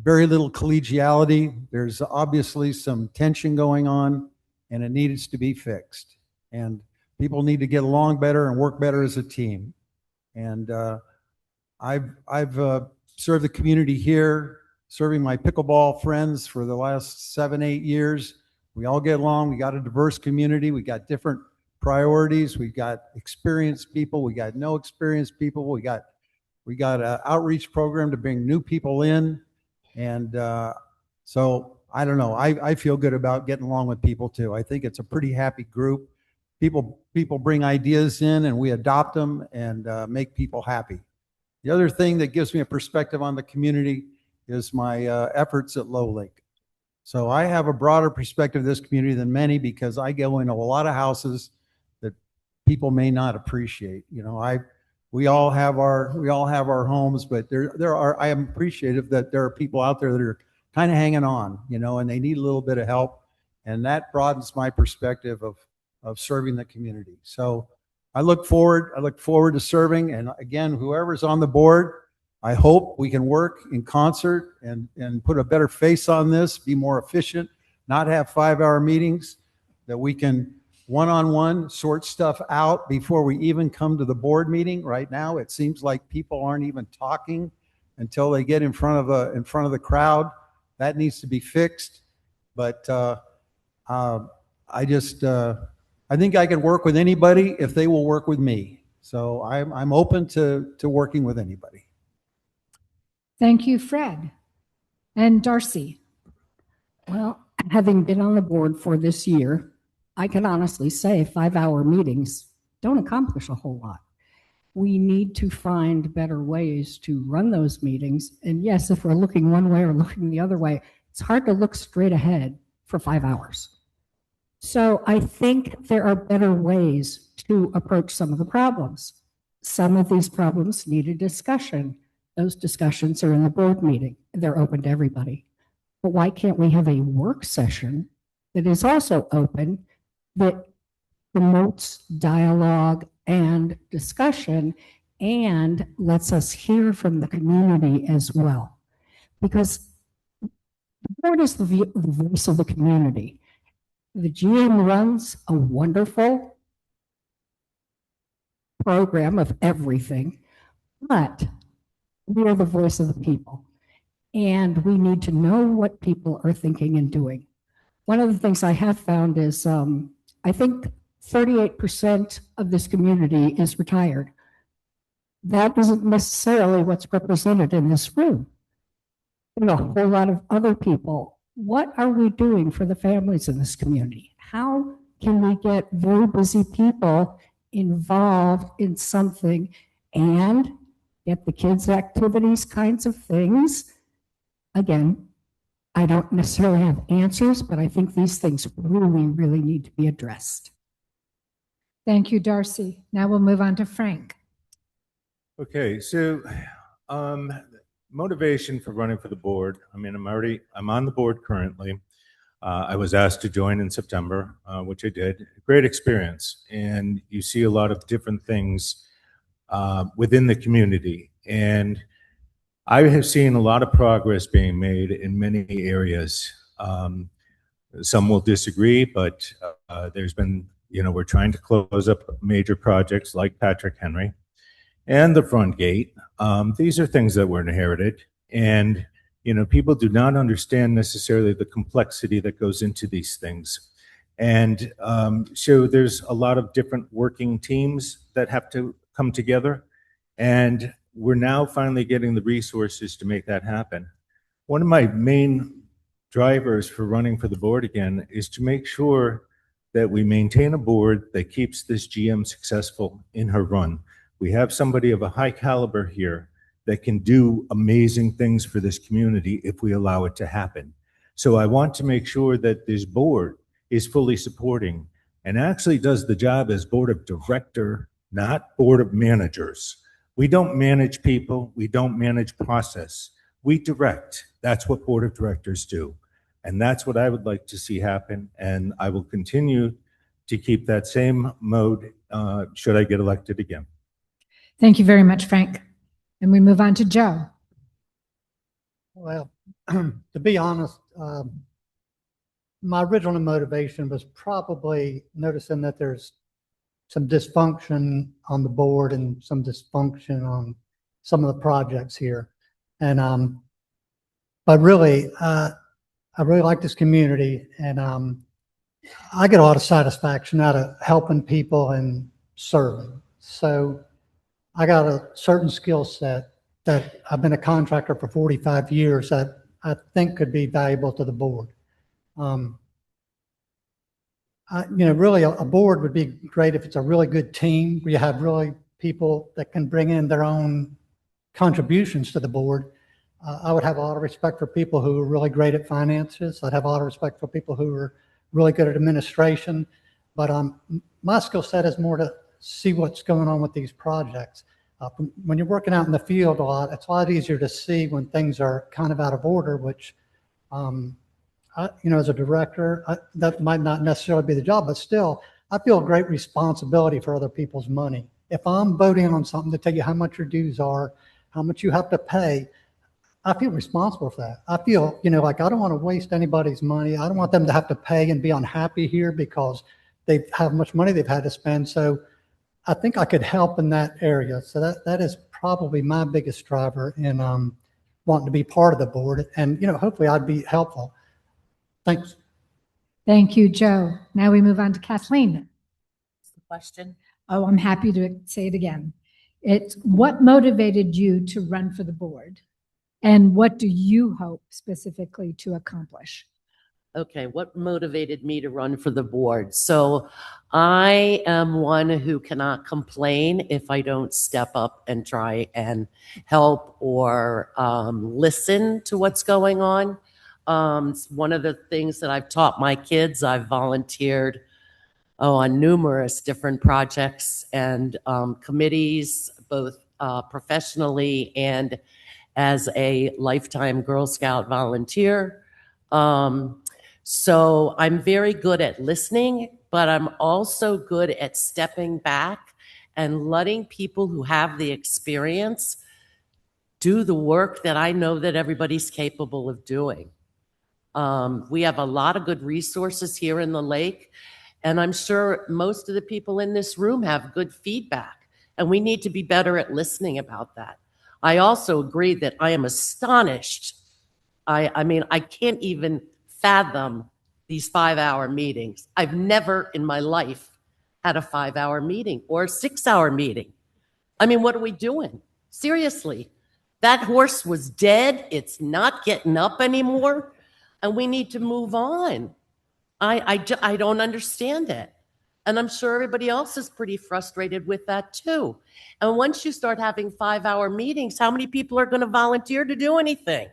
Speaker 8: very little collegiality. There's obviously some tension going on, and it needs to be fixed. And people need to get along better and work better as a team. And I've served the community here, serving my pickleball friends for the last 7-8 years. We all get along. We got a diverse community. We got different priorities. We got experienced people. We got no experienced people. We got an outreach program to bring new people in. And so I don't know. I feel good about getting along with people too. I think it's a pretty happy group. People bring ideas in, and we adopt them and make people happy. The other thing that gives me a perspective on the community is my efforts at Low Lake. So I have a broader perspective of this community than many, because I go into a lot of houses that people may not appreciate. We all have our homes, but I am appreciative that there are people out there that are kind of hanging on, and they need a little bit of help, and that broadens my perspective of serving the community. So I look forward to serving, and again, whoever's on the board, I hope we can work in concert and put a better face on this, be more efficient, not have 5-hour meetings, that we can one-on-one sort stuff out before we even come to the board meeting. Right now, it seems like people aren't even talking until they get in front of the crowd. That needs to be fixed. But I think I can work with anybody if they will work with me. So I'm open to working with anybody.
Speaker 2: Thank you, Fred. And Darcy.
Speaker 7: Well, having been on the board for this year, I can honestly say 5-hour meetings don't accomplish a whole lot. We need to find better ways to run those meetings. And yes, if we're looking one way or looking the other way, it's hard to look straight ahead for 5 hours. So I think there are better ways to approach some of the problems. Some of these problems need a discussion. Those discussions are in the board meeting. They're open to everybody. But why can't we have a work session that is also open, that promotes dialogue and discussion and lets us hear from the community as well? Because the board is the voice of the community. The GM runs a wonderful program of everything, but we are the voice of the people. And we need to know what people are thinking and doing. One of the things I have found is I think 38% of this community is retired. That isn't necessarily what's represented in this room. There's a whole lot of other people. What are we doing for the families in this community? How can we get very busy people involved in something and get the kids' activities kinds of things? Again, I don't necessarily have answers, but I think these things really, really need to be addressed.
Speaker 2: Thank you, Darcy. Now we'll move on to Frank.
Speaker 6: Okay, so motivation for running for the board. I mean, I'm on the board currently. I was asked to join in September, which I did. Great experience, and you see a lot of different things within the community. And I have seen a lot of progress being made in many areas. Some will disagree, but there's been, we're trying to close up major projects like Patrick Henry and the front gate. These are things that were inherited, and people do not understand necessarily the complexity that goes into these things. And so there's a lot of different working teams that have to come together, and we're now finally getting the resources to make that happen. One of my main drivers for running for the board again is to make sure that we maintain a board that keeps this GM successful in her run. We have somebody of a high caliber here that can do amazing things for this community if we allow it to happen. So I want to make sure that this board is fully supporting and actually does the job as board of director, not board of managers. We don't manage people. We don't manage process. We direct. That's what board of directors do. And that's what I would like to see happen. And I will continue to keep that same mode should I get elected again.
Speaker 2: Thank you very much, Frank. And we move on to Joe.
Speaker 5: Well, to be honest, my original motivation was probably noticing that there's some dysfunction on the board and some dysfunction on some of the projects here. And, but really, I really like this community, and I get a lot of satisfaction out of helping people and serving. So I got a certain skill set that I've been a contractor for 45 years that I think could be valuable to the board. Really a board would be great if it's a really good team where you have really people that can bring in their own contributions to the board. I would have a lot of respect for people who are really great at finances. I'd have a lot of respect for people who are really good at administration. But my skill set is more to see what's going on with these projects. When you're working out in the field a lot, it's a lot easier to see when things are kind of out of order, which as a director, that might not necessarily be the job, but still, I feel a great responsibility for other people's money. If I'm voting on something to tell you how much your dues are, how much you have to pay, I feel responsible for that. I feel, like I don't want to waste anybody's money. I don't want them to have to pay and be unhappy here because they have much money they've had to spend. So I think I could help in that area. So that is probably my biggest driver in wanting to be part of the board. And, hopefully I'd be helpful. Thanks.
Speaker 2: Thank you, Joe. Now we move on to Kathleen.
Speaker 4: What's the question?
Speaker 2: Oh, I'm happy to say it again. It's what motivated you to run for the board? And what do you hope specifically to accomplish?
Speaker 4: Okay, what motivated me to run for the board? So I am one who cannot complain if I don't step up and try and help or listen to what's going on. One of the things that I've taught my kids, I've volunteered on numerous different projects and committees, both professionally and as a lifetime Girl Scout volunteer. So I'm very good at listening, but I'm also good at stepping back and letting people who have the experience do the work that I know that everybody's capable of doing. We have a lot of good resources here in the lake, and I'm sure most of the people in this room have good feedback, and we need to be better at listening about that. I also agree that I am astonished. I mean, I can't even fathom these 5-hour meetings. I've never in my life had a 5-hour meeting or a 6-hour meeting. I mean, what are we doing? Seriously, that horse was dead. It's not getting up anymore, and we need to move on. I don't understand it. And I'm sure everybody else is pretty frustrated with that too. And once you start having 5-hour meetings, how many people are going to volunteer to do anything?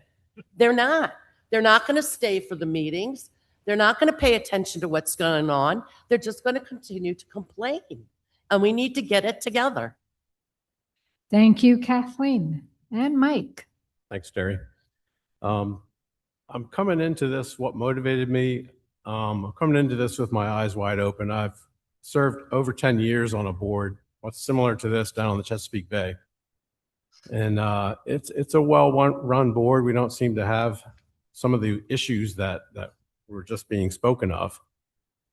Speaker 4: They're not. They're not going to stay for the meetings. They're not going to pay attention to what's going on. They're just going to continue to complain. And we need to get it together.
Speaker 2: Thank you, Kathleen and Mike.
Speaker 3: Thanks, Terry. I'm coming into this, what motivated me, I'm coming into this with my eyes wide open. I've served over 10 years on a board, what's similar to this down on the Chesapeake Bay. And it's a well-run board. We don't seem to have some of the issues that were just being spoken of.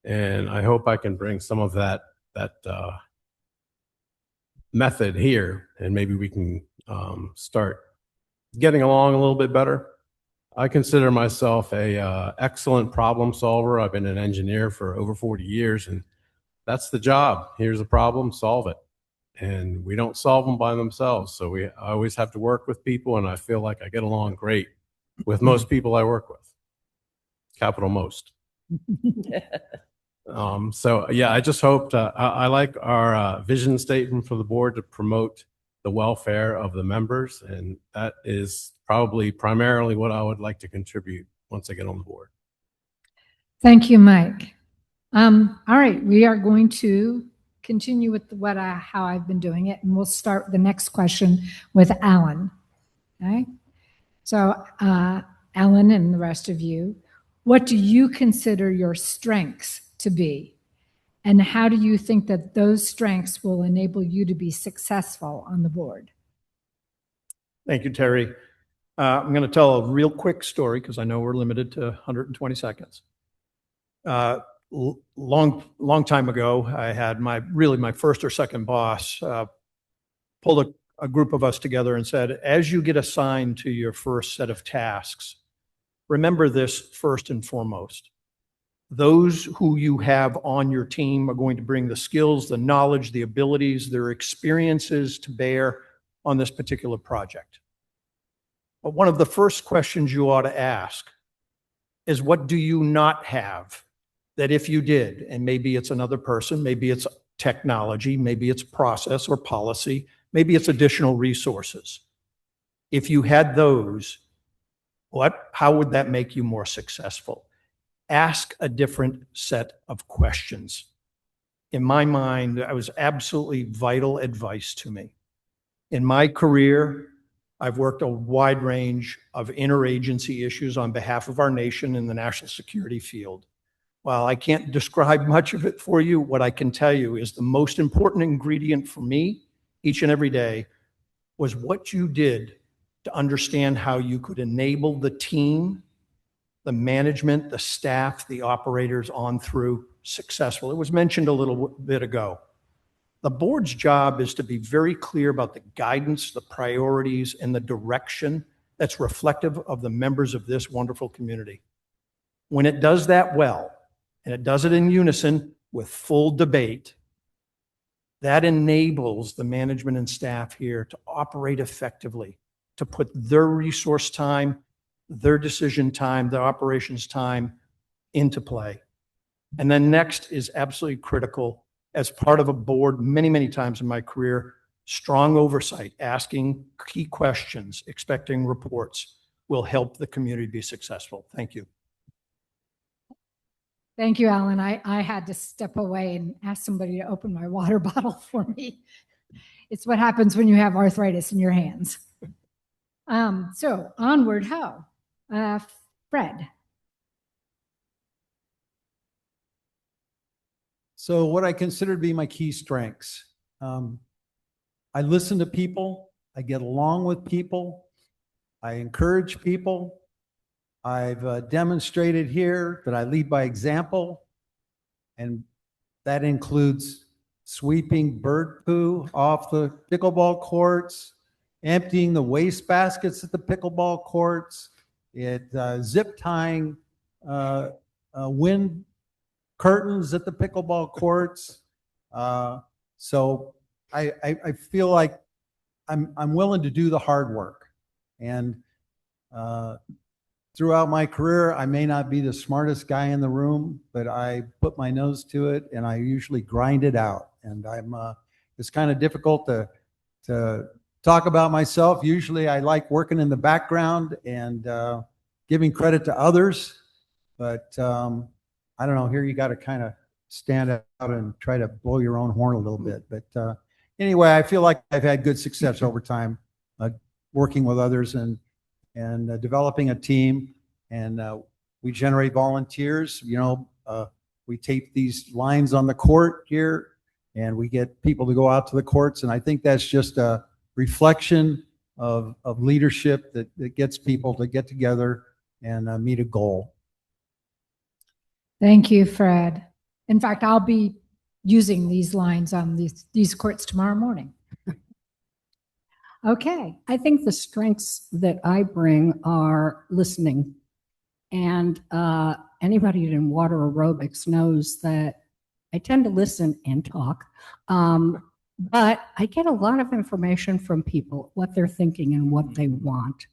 Speaker 3: And I hope I can bring some of that method here, and maybe we can start getting along a little bit better. I consider myself a excellent problem solver. I've been an engineer for over 40 years, and that's the job. Here's a problem, solve it. And we don't solve them by themselves. So I always have to work with people, and I feel like I get along great with most people I work with. Capital most. So yeah, I just hoped, I like our vision statement for the board to promote the welfare of the members. And that is probably primarily what I would like to contribute once I get on the board.
Speaker 2: Thank you, Mike. All right, we are going to continue with how I've been doing it, and we'll start the next question with Alan. Okay, so Alan and the rest of you, what do you consider your strengths to be, and how do you think that those strengths will enable you to be successful on the board?
Speaker 9: Thank you, Terry. I'm going to tell a real quick story because I know we're limited to 120 seconds. Long time ago, I had my first or second boss pulled a group of us together and said, as you get assigned to your first set of tasks, remember this first and foremost. Those who you have on your team are going to bring the skills, the knowledge, the abilities, their experiences to bear on this particular project. But one of the first questions you ought to ask is, what do you not have that if you did, and maybe it's another person, maybe it's technology, maybe it's process or policy, maybe it's additional resources. If you had those, how would that make you more successful? Ask a different set of questions. In my mind, that was absolutely vital advice to me. In my career, I've worked a wide range of interagency issues on behalf of our nation in the national security field. While I can't describe much of it for you, what I can tell you is the most important ingredient for me each and every day was what you did to understand how you could enable the team, the management, the staff, the operators on through successful. It was mentioned a little bit ago. The board's job is to be very clear about the guidance, the priorities, and the direction that's reflective of the members of this wonderful community. When it does that well, and it does it in unison with full debate, that enables the management and staff here to operate effectively, to put their resource time, their decision time, their operations time into play. And then next is absolutely critical as part of a board many, many times in my career, strong oversight, asking key questions, expecting reports will help the community be successful. Thank you.
Speaker 2: Thank you, Alan. I had to step away and ask somebody to open my water bottle for me. It's what happens when you have arthritis in your hands. So onward, how? Fred.
Speaker 8: So what I consider to be my key strengths. I listen to people. I get along with people. I encourage people. I've demonstrated here that I lead by example, and that includes sweeping bird poo off the pickleball courts, emptying the waste baskets at the pickleball courts, zip tying wind curtains at the pickleball courts. So I feel like I'm willing to do the hard work. And throughout my career, I may not be the smartest guy in the room, but I put my nose to it and I usually grind it out. And it's kind of difficult to talk about myself. Usually I like working in the background and giving credit to others, but I don't know, here you got to kind of stand out and try to blow your own horn a little bit. But anyway, I feel like I've had good success over time working with others and developing a team, and we generate volunteers. We tape these lines on the court here, and we get people to go out to the courts, and I think that's just a reflection of leadership that gets people to get together and meet a goal.
Speaker 2: Thank you, Fred. In fact, I'll be using these lines on these courts tomorrow morning. Okay.
Speaker 7: I think the strengths that I bring are listening. And anybody in water aerobics knows that I tend to listen and talk. But I get a lot of information from people, what they're thinking and what they want.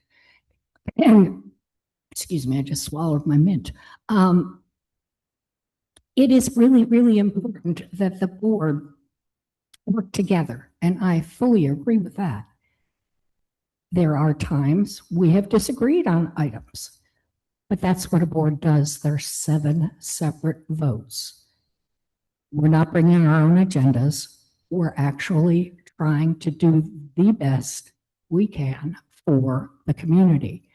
Speaker 7: And excuse me, I just swallowed my mint. It is really, really important that the board work together. And I fully agree with that. There are times we have disagreed on items, but that's what a board does. There's 7 separate votes. We're not bringing our own agendas. We're actually trying to do the best we can for the community.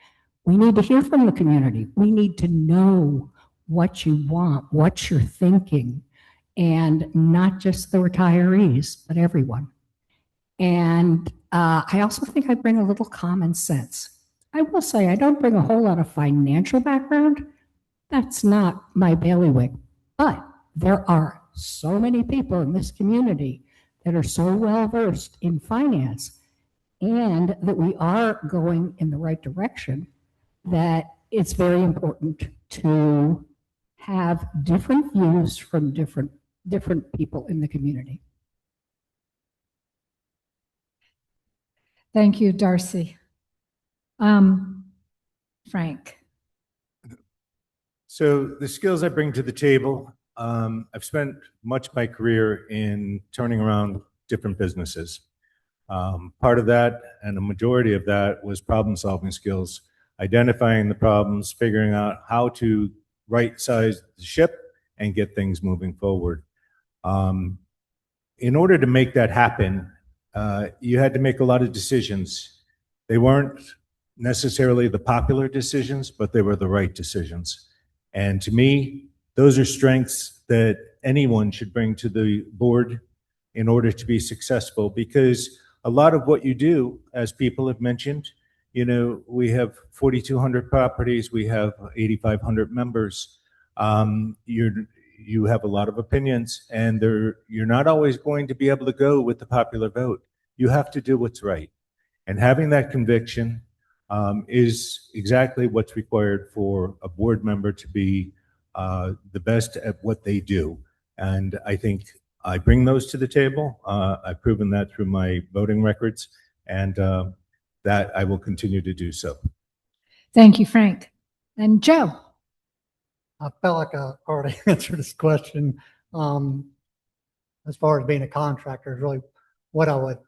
Speaker 7: We need to hear from the community. We need to know what you want, what you're thinking, and not just the retirees, but everyone. And I also think I bring a little common sense. I will say I don't bring a whole lot of financial background. That's not my bailiwick. But there are so many people in this community that are so well versed in finance and that we are going in the right direction that it's very important to have different views from different people in the community.
Speaker 2: Thank you, Darcy. Frank.
Speaker 6: So the skills I bring to the table, I've spent much of my career in turning around different businesses. Part of that, and a majority of that, was problem-solving skills, identifying the problems, figuring out how to right-size the ship and get things moving forward. In order to make that happen, you had to make a lot of decisions. They weren't necessarily the popular decisions, but they were the right decisions. And to me, those are strengths that anyone should bring to the board in order to be successful, because a lot of what you do, as people have mentioned, we have 4,200 properties, we have 8,500 members. You have a lot of opinions, and you're not always going to be able to go with the popular vote. You have to do what's right. And having that conviction is exactly what's required for a board member to be the best at what they do. And I think I bring those to the table. I've proven that through my voting records, and that I will continue to do so.
Speaker 2: Thank you, Frank. And Joe.
Speaker 5: I felt like I already answered this question. As far as being a contractor is really what I would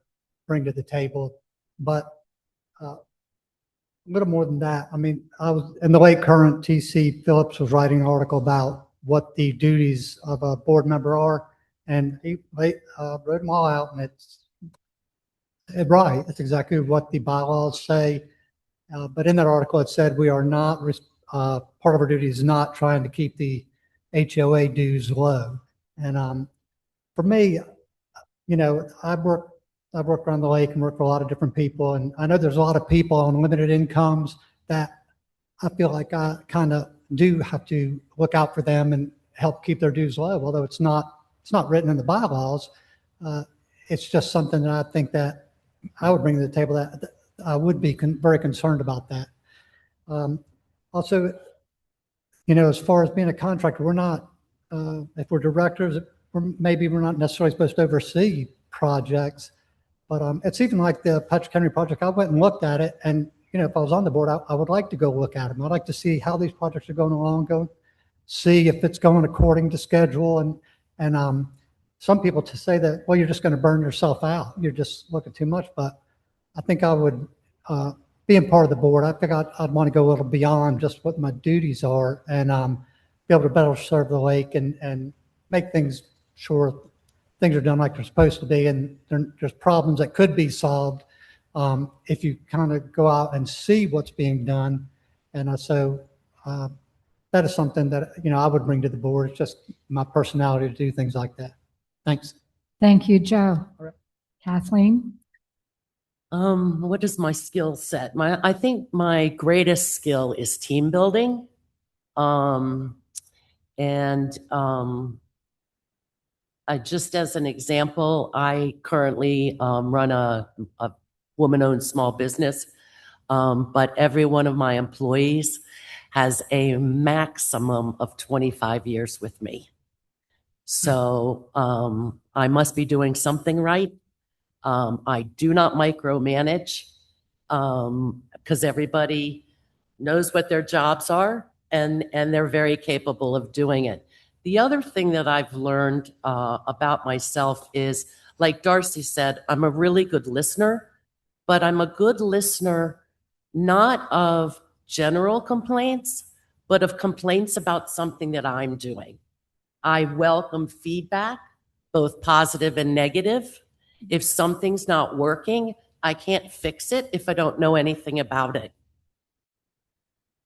Speaker 5: bring to the table. But a little more than that. I mean, I was in the late current TC Phillips was writing an article about what the duties of a board member are, and he wrote them all out, and it's right. It's exactly what the bylaws say. But in that article, it said we are not part of our duty is not trying to keep the HOA dues low. And for me, you know, I've worked around the lake and worked for a lot of different people, and I know there's a lot of people on limited incomes that I feel like I kind of do have to look out for them and help keep their dues low. Although it's not written in the bylaws, it's just something that I think that I would bring to the table. That I would be very concerned about that. Also, you know, as far as being a contractor, we're not. If we're directors, maybe we're not necessarily supposed to oversee projects, but it's even like the Patrick Henry project. I went and looked at it, and you know, if I was on the board, I would like to go look at them. I'd like to see how these projects are going along, see if it's going according to schedule, and some people to say that, well, you're just going to burn yourself out. You're just looking too much. But I think I would, being part of the board, I think I'd want to go a little beyond just what my duties are, and be able to better serve the lake and make things sure things are done like they're supposed to be, and there's problems that could be solved if you kind of go out and see what's being done. And so that is something that, you know, I would bring to the board. It's just my personality to do things like that. Thanks.
Speaker 2: Thank you, Joe.
Speaker 5: All right.
Speaker 2: Kathleen?
Speaker 4: What is my skill set? I think my greatest skill is team building. Just as an example, I currently run a woman-owned small business, but every one of my employees has a maximum of 25 years with me. So I must be doing something right. I do not micromanage because everybody knows what their jobs are, and they're very capable of doing it. The other thing that I've learned about myself is, like Darcy said, I'm a really good listener, but I'm a good listener not of general complaints, but of complaints about something that I'm doing. I welcome feedback, both positive and negative. If something's not working, I can't fix it if I don't know anything about it.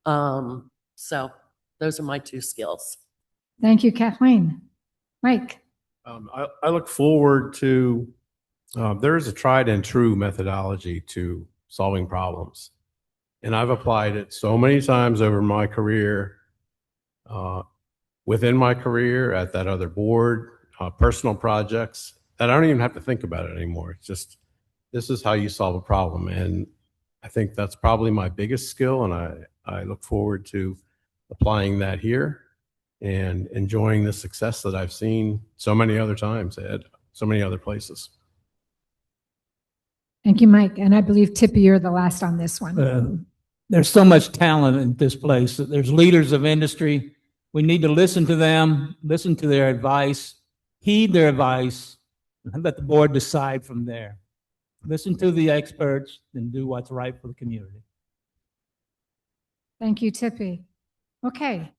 Speaker 4: So those are my two skills.
Speaker 2: Thank you, Kathleen. Mike?
Speaker 3: I look forward to, there is a tried and true methodology to solving problems. And I've applied it so many times over my career, within my career, at that other board, personal projects, that I don't even have to think about it anymore. It's just, this is how you solve a problem. And I think that's probably my biggest skill. And I look forward to applying that here and enjoying the success that I've seen so many other times at so many other places.
Speaker 2: Thank you, Mike. And I believe, Tippy, you're the last on this one.
Speaker 10: There's so much talent in this place. There's leaders of industry. We need to listen to them, listen to their advice, heed their advice, and let the board decide from there. Listen to the experts and do what's right for the community.
Speaker 2: Thank you, Tippy. Okay,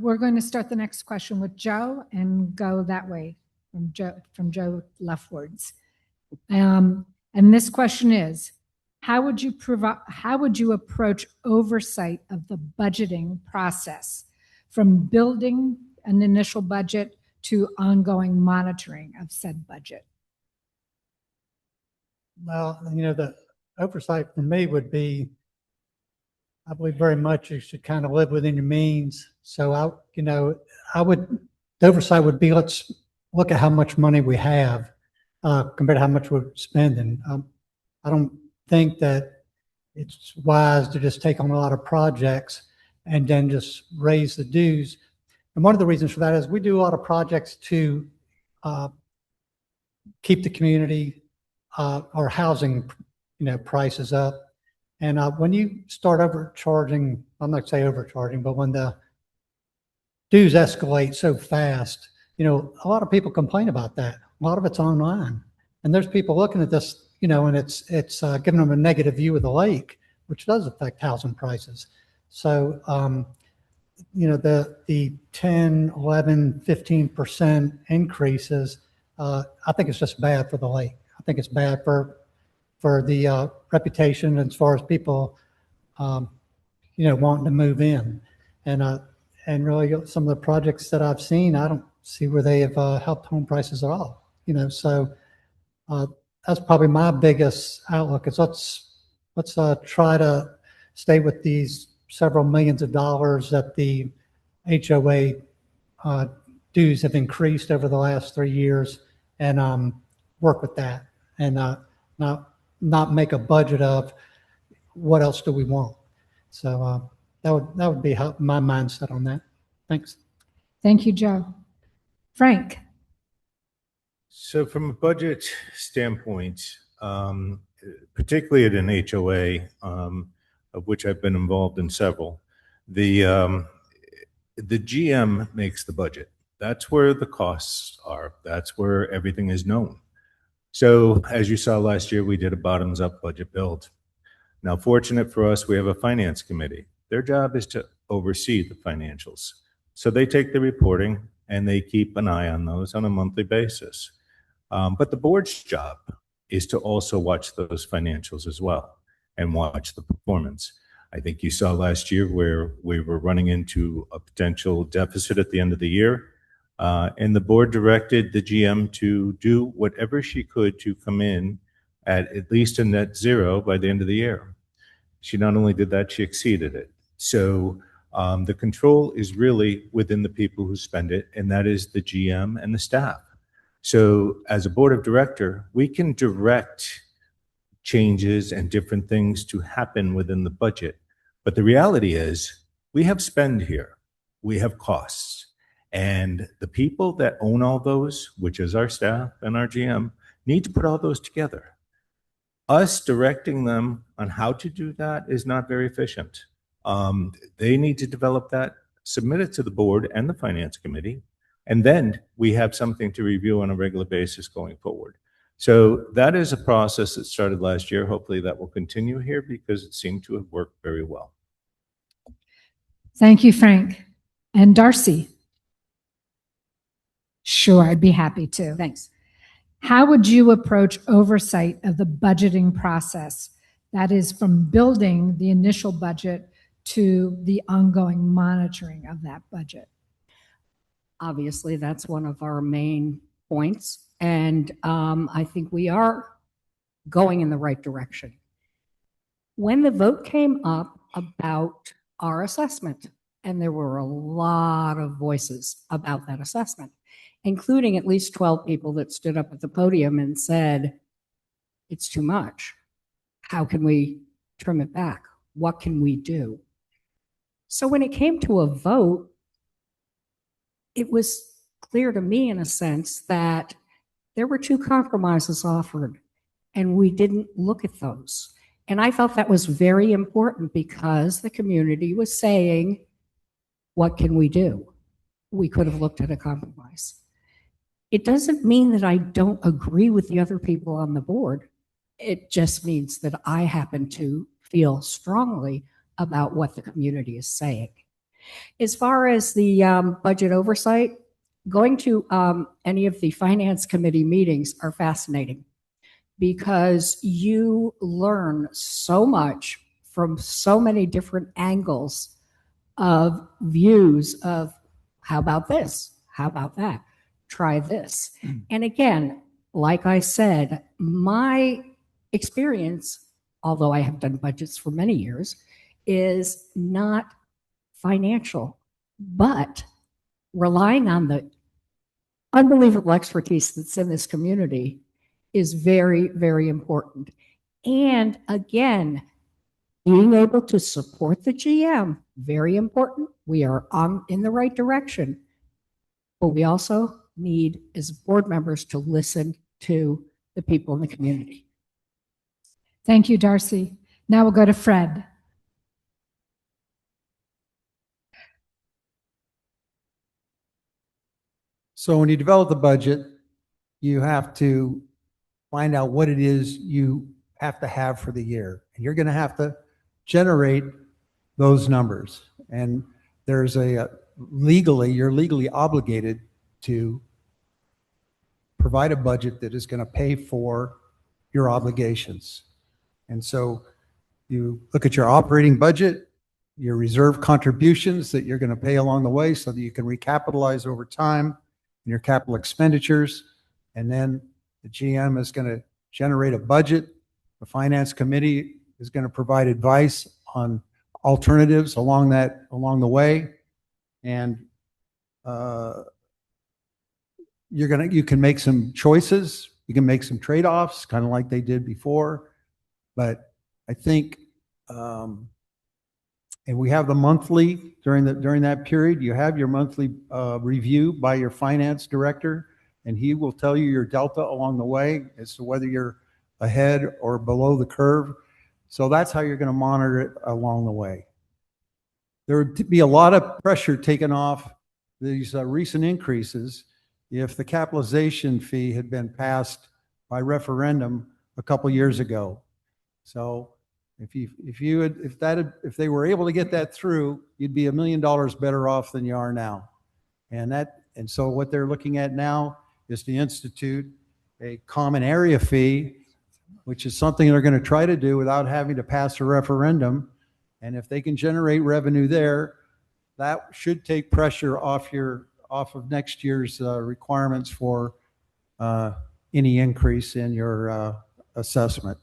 Speaker 2: we're going to start the next question with Joe and go that way from Joe leftwards. And this question is, how would you approach oversight of the budgeting process, from building an initial budget to ongoing monitoring of said budget?
Speaker 5: Well, you know, the oversight for me would be, I believe very much you should kind of live within your means. So the oversight would be, let's look at how much money we have compared to how much we're spending. I don't think that it's wise to just take on a lot of projects and then just raise the dues. And one of the reasons for that is we do a lot of projects to keep the community or housing, prices up. And when you start overcharging, I'm not saying overcharging, but when the dues escalate so fast. You know, a lot of people complain about that. A lot of it's online, and there's people looking at this, you know, and it's giving them a negative view of the lake, which does affect housing prices. So, you know, the 10, 11, 15% increases, I think it's just bad for the lake. I think it's bad for the reputation as far as people, you know, wanting to move in. And really some of the projects that I've seen, I don't see where they have helped home prices at all. You know, so that's probably my biggest outlook is let's try to stay with these several millions of dollars that the HOA dues have increased over the last 3 years, and work with that, and not make a budget of what else do we want. So that would be my mindset on that. Thanks.
Speaker 2: Thank you, Joe. Frank?
Speaker 6: So from a budget standpoint, particularly at an HOA, of which I've been involved in several, the GM makes the budget. That's where the costs are. That's where everything is known. So as you saw last year, we did a bottoms-up budget build. Now, fortunate for us, we have a finance committee. Their job is to oversee the financials. So they take the reporting and they keep an eye on those on a monthly basis. But the board's job is to also watch those financials as well and watch the performance. I think you saw last year where we were running into a potential deficit at the end of the year. And the board directed the GM to do whatever she could to come in at least a net zero by the end of the year. She not only did that, she exceeded it. So the control is really within the people who spend it, and that is the GM and the staff. So as a board of director, we can direct changes and different things to happen within the budget. But the reality is we have spend here, we have costs, and the people that own all those, which is our staff and our GM, need to put all those together. Us directing them on how to do that is not very efficient. They need to develop that, submit it to the board and the finance committee, and then we have something to review on a regular basis going forward. So that is a process that started last year. Hopefully that will continue here because it seemed to have worked very well.
Speaker 2: Thank you, Frank. And Darcy? Sure, I'd be happy to.
Speaker 7: Thanks.
Speaker 2: How would you approach oversight of the budgeting process? That is from building the initial budget to the ongoing monitoring of that budget.
Speaker 7: Obviously, that's one of our main points. And I think we are going in the right direction. When the vote came up about our assessment, and there were a lot of voices about that assessment, including at least 12 people that stood up at the podium and said, it's too much. How can we trim it back? What can we do? So when it came to a vote, it was clear to me in a sense that there were two compromises offered, and we didn't look at those. And I felt that was very important because the community was saying, what can we do? We could have looked at a compromise. It doesn't mean that I don't agree with the other people on the board. It just means that I happen to feel strongly about what the community is saying. As far as the budget oversight, going to any of the finance committee meetings are fascinating because you learn so much from so many different angles of views of how about this? How about that? Try this. And again, like I said, my experience, although I have done budgets for many years, is not financial, but relying on the unbelievable expertise that's in this community is very, very important. And again, being able to support the GM, very important. We are in the right direction, but we also need as board members to listen to the people in the community.
Speaker 2: Thank you, Darcy. Now we'll go to Fred.
Speaker 8: So when you develop the budget, you have to find out what it is you have to have for the year. And you're going to have to generate those numbers. And there's you're legally obligated to provide a budget that is going to pay for your obligations. And so you look at your operating budget, your reserve contributions that you're going to pay along the way so that you can recapitalize over time in your capital expenditures. And then the GM is going to generate a budget. The finance committee is going to provide advice on alternatives along the way. And you can make some choices. You can make some trade-offs, kind of like they did before. But I think, and we have the monthly during that period. You have your monthly review by your finance director, and he will tell you your delta along the way as to whether you're ahead or below the curve. So that's how you're going to monitor it along the way. There would be a lot of pressure taken off these recent increases if the capitalization fee had been passed by referendum a couple years ago. So if they were able to get that through, you'd be $1 million better off than you are now. And so what they're looking at now is to institute a common area fee, which is something they're going to try to do without having to pass a referendum. And if they can generate revenue there, that should take pressure off of next year's requirements for any increase in your assessment.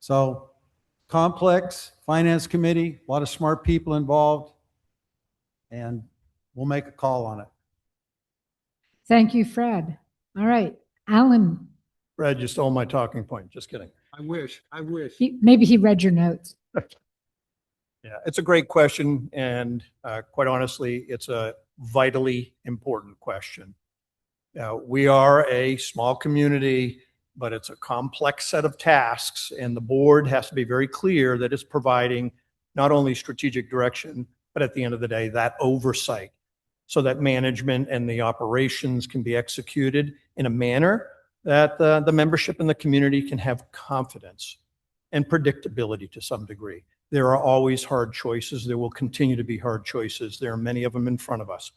Speaker 8: So complex finance committee, a lot of smart people involved, and we'll make a call on it.
Speaker 2: Thank you, Fred. All right, Alan.
Speaker 9: Fred, you stole my talking point. Just kidding.
Speaker 8: I wish.
Speaker 2: Maybe he read your notes.
Speaker 9: Yeah, it's a great question. And quite honestly, it's a vitally important question. We are a small community, but it's a complex set of tasks. And the board has to be very clear that it's providing not only strategic direction, but at the end of the day, that oversight so that management and the operations can be executed in a manner that the membership in the community can have confidence and predictability to some degree. There are always hard choices. There will continue to be hard choices. There are many of them in front of us.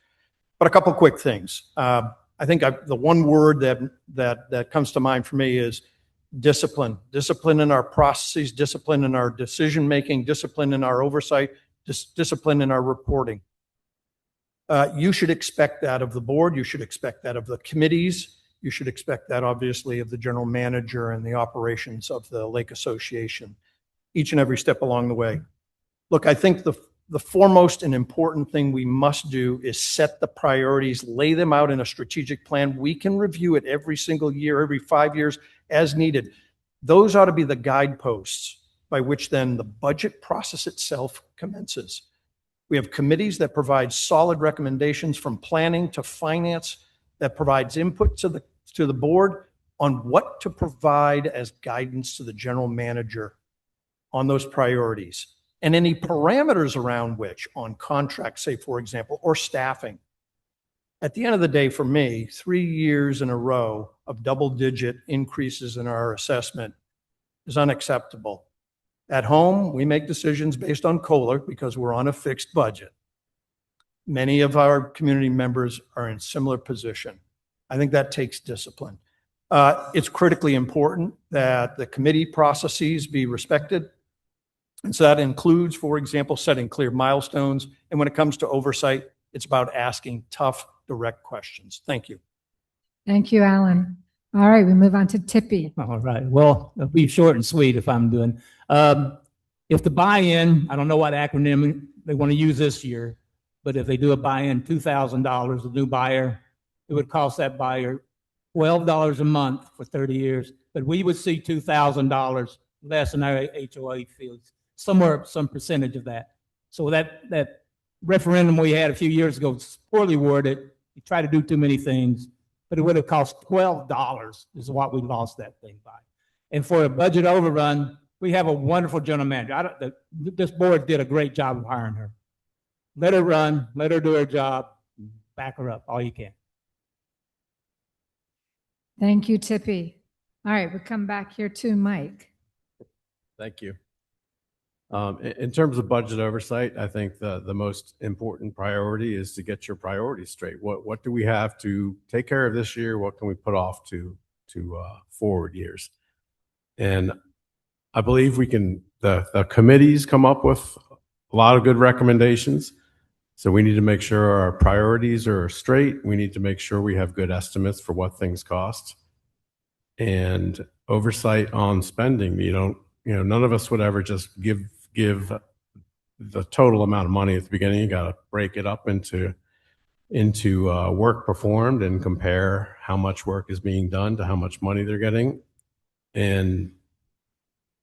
Speaker 9: But a couple quick things. I think the one word that comes to mind for me is discipline. Discipline in our processes, discipline in our decision-making, discipline in our oversight, discipline in our reporting. You should expect that of the board. You should expect that of the committees. You should expect that, obviously, of the general manager and the operations of the Lake Association, each and every step along the way. Look, I think the foremost and important thing we must do is set the priorities, lay them out in a strategic plan. We can review it every single year, every 5 years as needed. Those ought to be the guideposts by which then the budget process itself commences. We have committees that provide solid recommendations from planning to finance, that provides input to the board on what to provide as guidance to the general manager on those priorities and any parameters around which on contracts, say, for example, or staffing. At the end of the day, for me, 3 years in a row of double-digit increases in our assessment is unacceptable. At home, we make decisions based on COLA because we're on a fixed budget. Many of our community members are in similar position. I think that takes discipline. It's critically important that the committee processes be respected. And so that includes, for example, setting clear milestones. And when it comes to oversight, it's about asking tough, direct questions. Thank you.
Speaker 2: Thank you, Alan. All right, we move on to Tippy.
Speaker 10: All right. Well, it'll be short and sweet if I'm doing. If the buy-in, I don't know what acronym they want to use this year, but if they do a buy-in $2,000, a new buyer, it would cost that buyer $12 a month for 30 years. But we would see $2,000 less in our HOA fees, somewhere, some percentage of that. So that referendum we had a few years ago was poorly worded. We tried to do too many things, but it would have cost $12 is what we lost that thing by. And for a budget overrun, we have a wonderful general manager. This board did a great job of hiring her. Let her run, let her do her job, back her up all you can.
Speaker 2: Thank you, Tippy. All right, we come back here to Mike.
Speaker 3: Thank you. In terms of budget oversight, I think the most important priority is to get your priorities straight. What do we have to take care of this year? What can we put off to forward years? And I believe we can, the committees come up with a lot of good recommendations. So we need to make sure our priorities are straight. We need to make sure we have good estimates for what things cost. And oversight on spending, none of us would ever just give the total amount of money at the beginning. You got to break it up into work performed and compare how much work is being done to how much money they're getting, and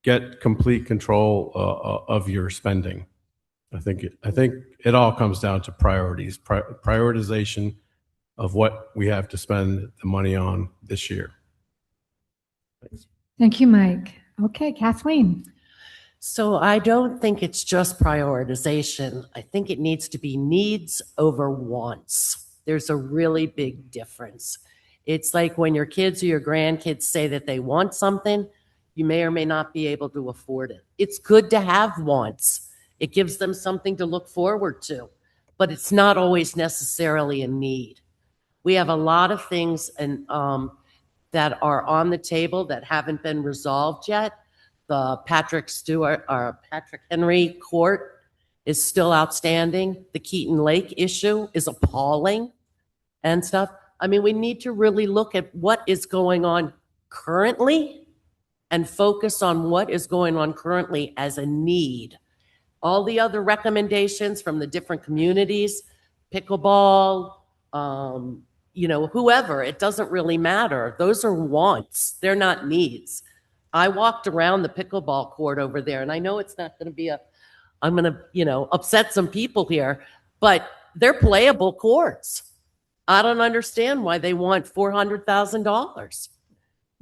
Speaker 3: get complete control of your spending. I think it all comes down to priorities, prioritization of what we have to spend the money on this year. Thanks.
Speaker 2: Thank you, Mike. Okay, Kathleen.
Speaker 4: So I don't think it's just prioritization. I think it needs to be needs over wants. There's a really big difference. It's like when your kids or your grandkids say that they want something, you may or may not be able to afford it. It's good to have wants. It gives them something to look forward to, but it's not always necessarily a need. We have a lot of things that are on the table that haven't been resolved yet. The Patrick Henry Court is still outstanding. The Keaton Lake issue is appalling and stuff. I mean, we need to really look at what is going on currently and focus on what is going on currently as a need. All the other recommendations from the different communities, pickleball, whoever, it doesn't really matter. Those are wants. They're not needs. I walked around the pickleball court over there, and I know it's not going to be I'm going to, upset some people here, but they're playable courts. I don't understand why they want $400,000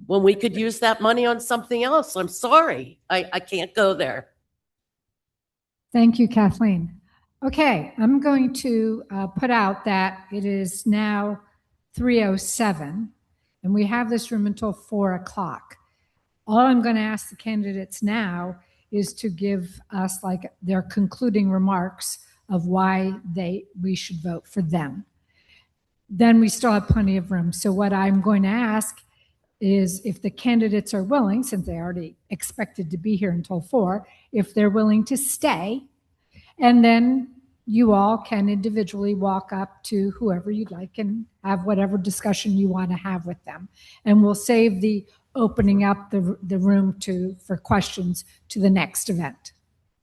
Speaker 4: when we could use that money on something else. I'm sorry. I can't go there.
Speaker 2: Thank you, Kathleen. Okay, I'm going to put out that it is now 3:07, and we have this room until 4 o'clock. All I'm going to ask the candidates now is to give us their concluding remarks of why we should vote for them. Then we still have plenty of room. So what I'm going to ask is, if the candidates are willing, since they already expected to be here until 4, if they're willing to stay, and then you all can individually walk up to whoever you'd like and have whatever discussion you want to have with them. And we'll save the opening up the room for questions to the next event.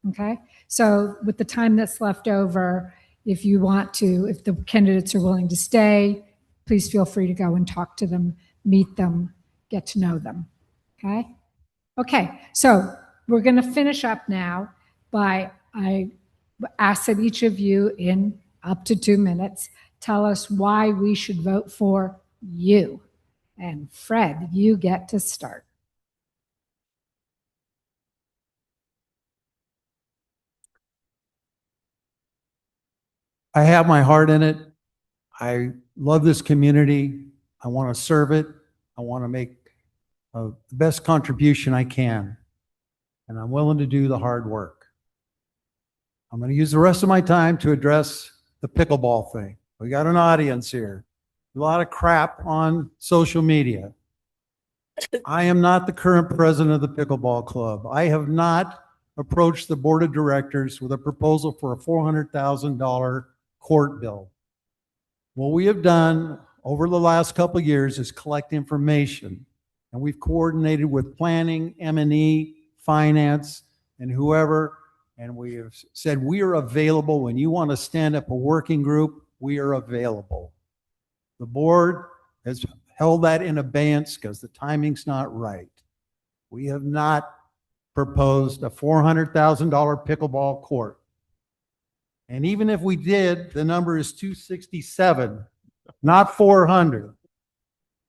Speaker 2: Okay? So with the time that's left over, if the candidates are willing to stay, please feel free to go and talk to them, meet them, get to know them. Okay? Okay, so we're going to finish up now by, I ask that each of you in up to 2 minutes tell us why we should vote for you. And Fred, you get to start.
Speaker 8: I have my heart in it. I love this community. I want to serve it. I want to make the best contribution I can. And I'm willing to do the hard work. I'm going to use the rest of my time to address the pickleball thing. We got an audience here. A lot of crap on social media. I am not the current president of the pickleball club. I have not approached the board of directors with a proposal for a $400,000 court bill. What we have done over the last couple of years is collect information, and we've coordinated with planning, M&E, finance, and whoever, and we have said we are available. When you want to stand up a working group, we are available. The board has held that in abeyance because the timing's not right. We have not proposed a $400,000 pickleball court. And even if we did, the number is 267, not 400.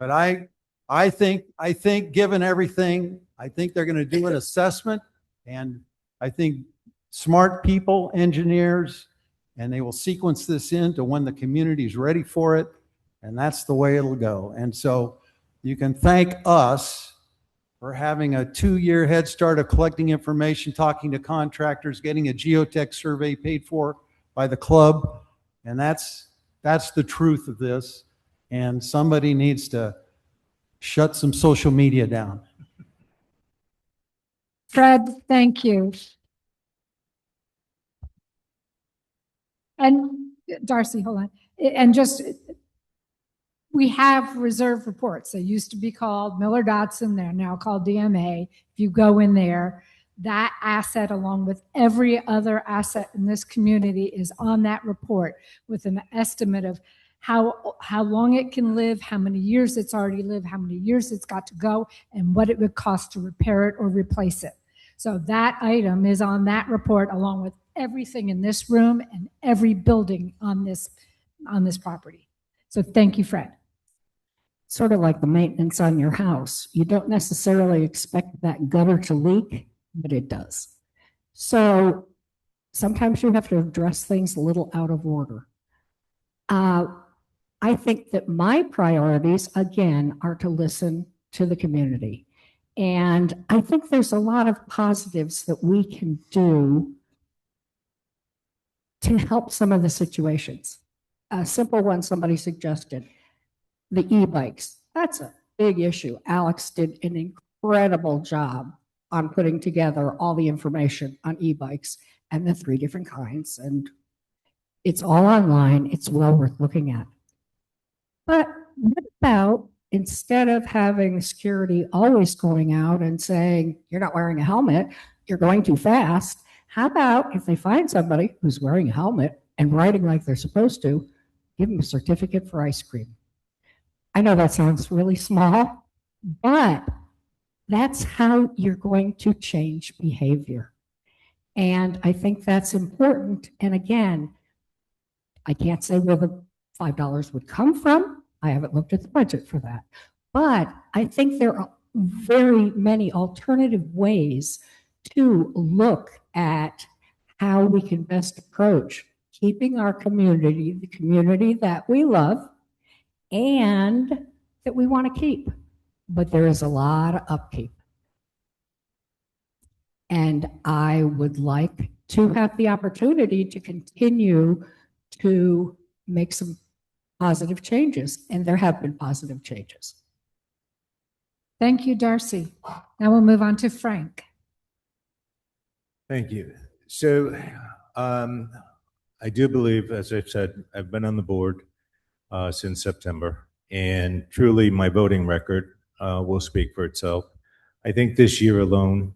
Speaker 8: But I think given everything, I think they're going to do an assessment, and I think smart people, engineers, and they will sequence this into when the community is ready for it, and that's the way it'll go. And so You can thank us for having a 2-year head start of collecting information, talking to contractors, getting a geotech survey paid for by the club. And that's the truth of this. And somebody needs to shut some social media down.
Speaker 2: Fred, thank you. And Darcy, hold on. And just, we have reserve reports. They used to be called Miller Dotson. They're now called DMA. If you go in there, that asset, along with every other asset in this community, is on that report with an estimate of how long it can live, how many years it's already lived, how many years it's got to go, and what it would cost to repair it or replace it. So that item is on that report, along with everything in this room and every building on this property. So thank you, Fred.
Speaker 7: Sort of like the maintenance on your house. You don't necessarily expect that gutter to leak, but it does. So sometimes you have to address things a little out of order. I think that my priorities, again, are to listen to the community. And I think there's a lot of positives that we can do to help some of the situations. A simple one somebody suggested, the e-bikes. That's a big issue. Alex did an incredible job on putting together all the information on e-bikes and the 3 different kinds. And it's all online. It's well worth looking at. But what about, instead of having security always going out and saying, you're not wearing a helmet, you're going too fast, how about if they find somebody who's wearing a helmet and riding like they're supposed to, give them a certificate for ice cream? I know that sounds really small, but that's how you're going to change behavior. And I think that's important. And again, I can't say where the $5 would come from. I haven't looked at the budget for that. But I think there are very many alternative ways to look at how we can best approach keeping our community, the community that we love and that we want to keep. But there is a lot of upkeep. And I would like to have the opportunity to continue to make some positive changes. And there have been positive changes.
Speaker 2: Thank you, Darcy. Now we'll move on to Frank.
Speaker 6: Thank you. So I do believe, as I've said, I've been on the board since September, and truly my voting record will speak for itself. I think this year alone,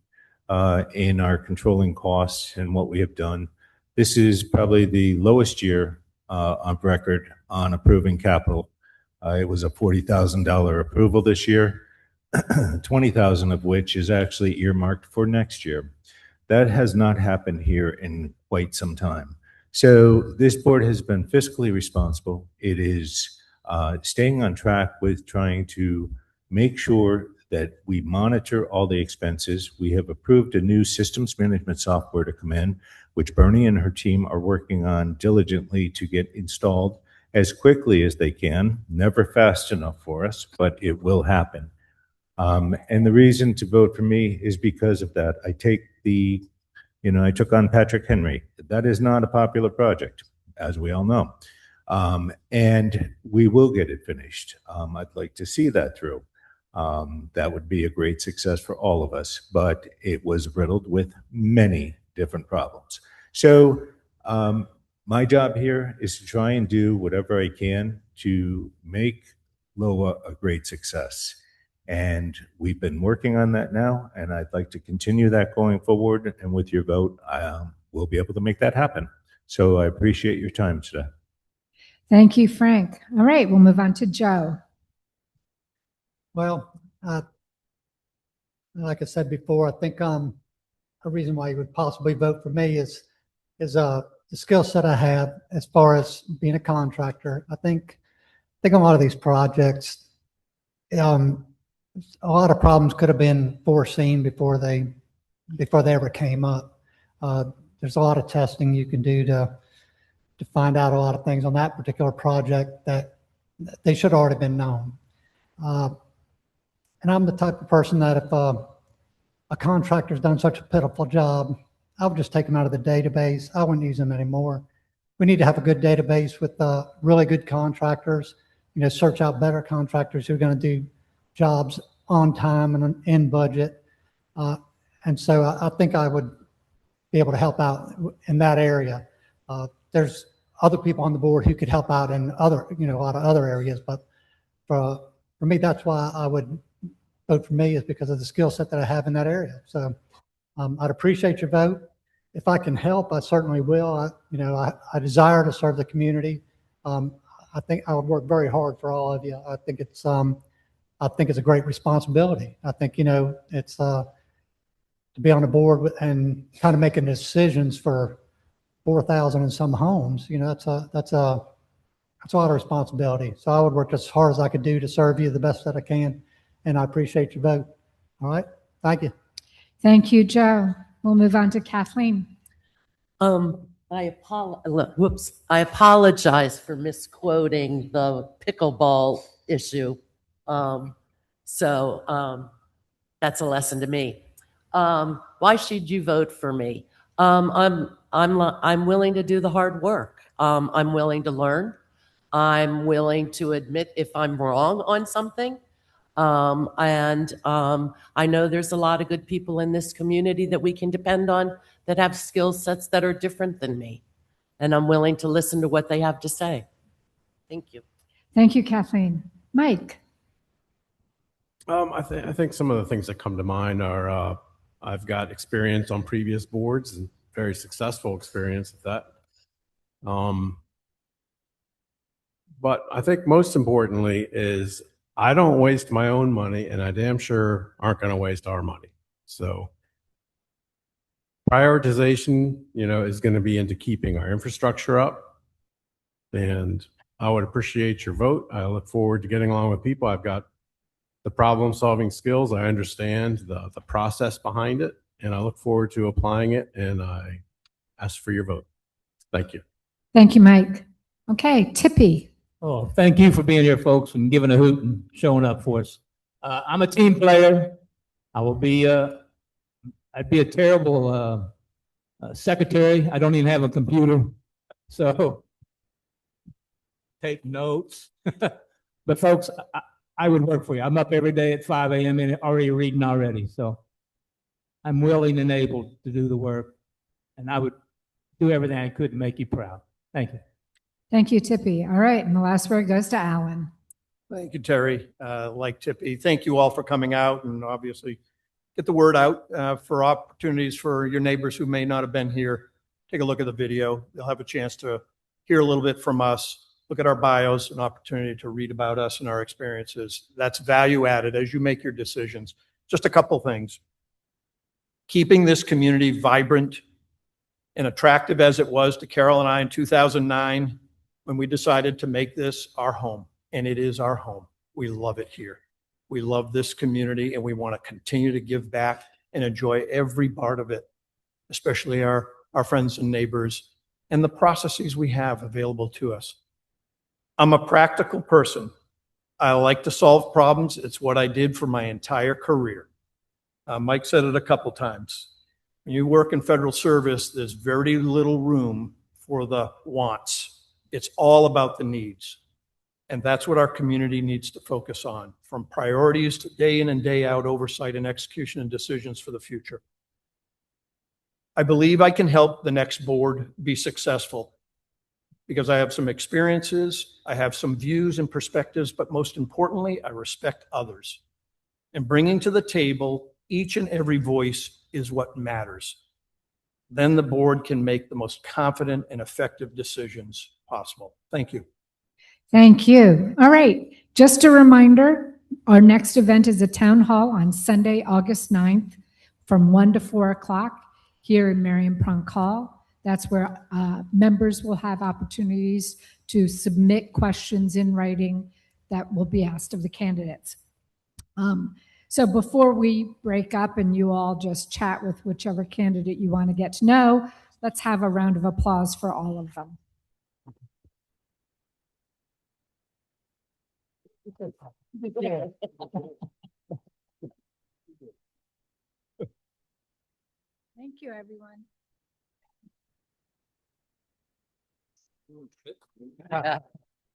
Speaker 6: in our controlling costs and what we have done, this is probably the lowest year on record on approving capital. It was a $40,000 approval this year, 20,000 of which is actually earmarked for next year. That has not happened here in quite some time. So this board has been fiscally responsible. It is staying on track with trying to make sure that we monitor all the expenses. We have approved a new systems management software to come in, which Bernie and her team are working on diligently to get installed as quickly as they can. Never fast enough for us, but it will happen. And the reason to vote for me is because of that. I took on Patrick Henry. That is not a popular project, as we all know. And we will get it finished. I'd like to see that through. That would be a great success for all of us, but it was riddled with many different problems. So my job here is to try and do whatever I can to make LOWA a great success. And we've been working on that now, and I'd like to continue that going forward. And with your vote, we'll be able to make that happen. So I appreciate your time today.
Speaker 2: Thank you, Frank. All right, we'll move on to Joe.
Speaker 5: Well, like I said before, I think a reason why you would possibly vote for me is the skill set I have as far as being a contractor. I think a lot of these projects, a lot of problems could have been foreseen before they ever came up. There's a lot of testing you can do to find out a lot of things on that particular project that they should have already been known. And I'm the type of person that if a contractor's done such a pitiful job, I would just take them out of the database. I wouldn't use them anymore. We need to have a good database with really good contractors, search out better contractors who are going to do jobs on time and in budget. And so I think I would be able to help out in that area. There's other people on the board who could help out in a lot of other areas, but for me, that's why I would vote for me, is because of the skill set that I have in that area. So I'd appreciate your vote. If I can help, I certainly will. I desire to serve the community. I think I would work very hard for all of you. I think it's a great responsibility. I think, it's to be on the board and kind of making decisions for 4,000 and some homes. That's a lot of responsibility. So I would work as hard as I could do to serve you the best that I can. And I appreciate your vote. All right. Thank you.
Speaker 2: Thank you, Joe. We'll move on to Kathleen.
Speaker 4: I apologize for misquoting the pickleball issue. That's a lesson to me. Why should you vote for me? I'm willing to do the hard work. I'm willing to learn. I'm willing to admit if I'm wrong on something. I know there's a lot of good people in this community that we can depend on that have skill sets that are different than me. And I'm willing to listen to what they have to say. Thank you.
Speaker 2: Thank you, Kathleen. Mike.
Speaker 3: I think some of the things that come to mind are I've got experience on previous boards and very successful experience at that. But I think most importantly is I don't waste my own money, and I damn sure aren't going to waste our money. So prioritization, is going to be into keeping our infrastructure up. And I would appreciate your vote. I look forward to getting along with people. I've got the problem-solving skills. I understand the process behind it, and I look forward to applying it. And I ask for your vote. Thank you.
Speaker 2: Thank you, Mike. Okay, Tippy.
Speaker 10: Oh, thank you for being here, folks, and giving a hoot and showing up for us. I'm a team player. I'd be a terrible secretary. I don't even have a computer, so take notes. But folks, I would work for you. I'm up every day at 5 a.m. and already reading already. So I'm willing and able to do the work, and I would do everything I could to make you proud. Thank you.
Speaker 2: Thank you, Tippy. All right, and the last word goes to Alan.
Speaker 9: Thank you, Terry. Like Tippy, thank you all for coming out and obviously get the word out for opportunities for your neighbors who may not have been here. Take a look at the video. They'll have a chance to hear a little bit from us, look at our bios, an opportunity to read about us and our experiences. That's value added as you make your decisions. Just a couple things. Keeping this community vibrant and attractive as it was to Carol and I in 2009 when we decided to make this our home. And it is our home. We love it here. We love this community, and we want to continue to give back and enjoy every part of it, especially our friends and neighbors and the processes we have available to us. I'm a practical person. I like to solve problems. It's what I did for my entire career. Mike said it a couple times. When you work in federal service, there's very little room for the wants. It's all about the needs. And that's what our community needs to focus on, from priorities to day in and day out oversight and execution and decisions for the future. I believe I can help the next board be successful because I have some experiences, I have some views and perspectives, but most importantly, I respect others. And bringing to the table each and every voice is what matters. Then the board can make the most confident and effective decisions possible. Thank you.
Speaker 2: Thank you. All right. Just a reminder, our next event is a town hall on Sunday, August 9th from 1 to 4 o'clock here in Marion Prunk Hall. That's where members will have opportunities to submit questions in writing that will be asked of the candidates. So before we break up and you all just chat with whichever candidate you want to get to know, let's have a round of applause for all of them. you, everyone.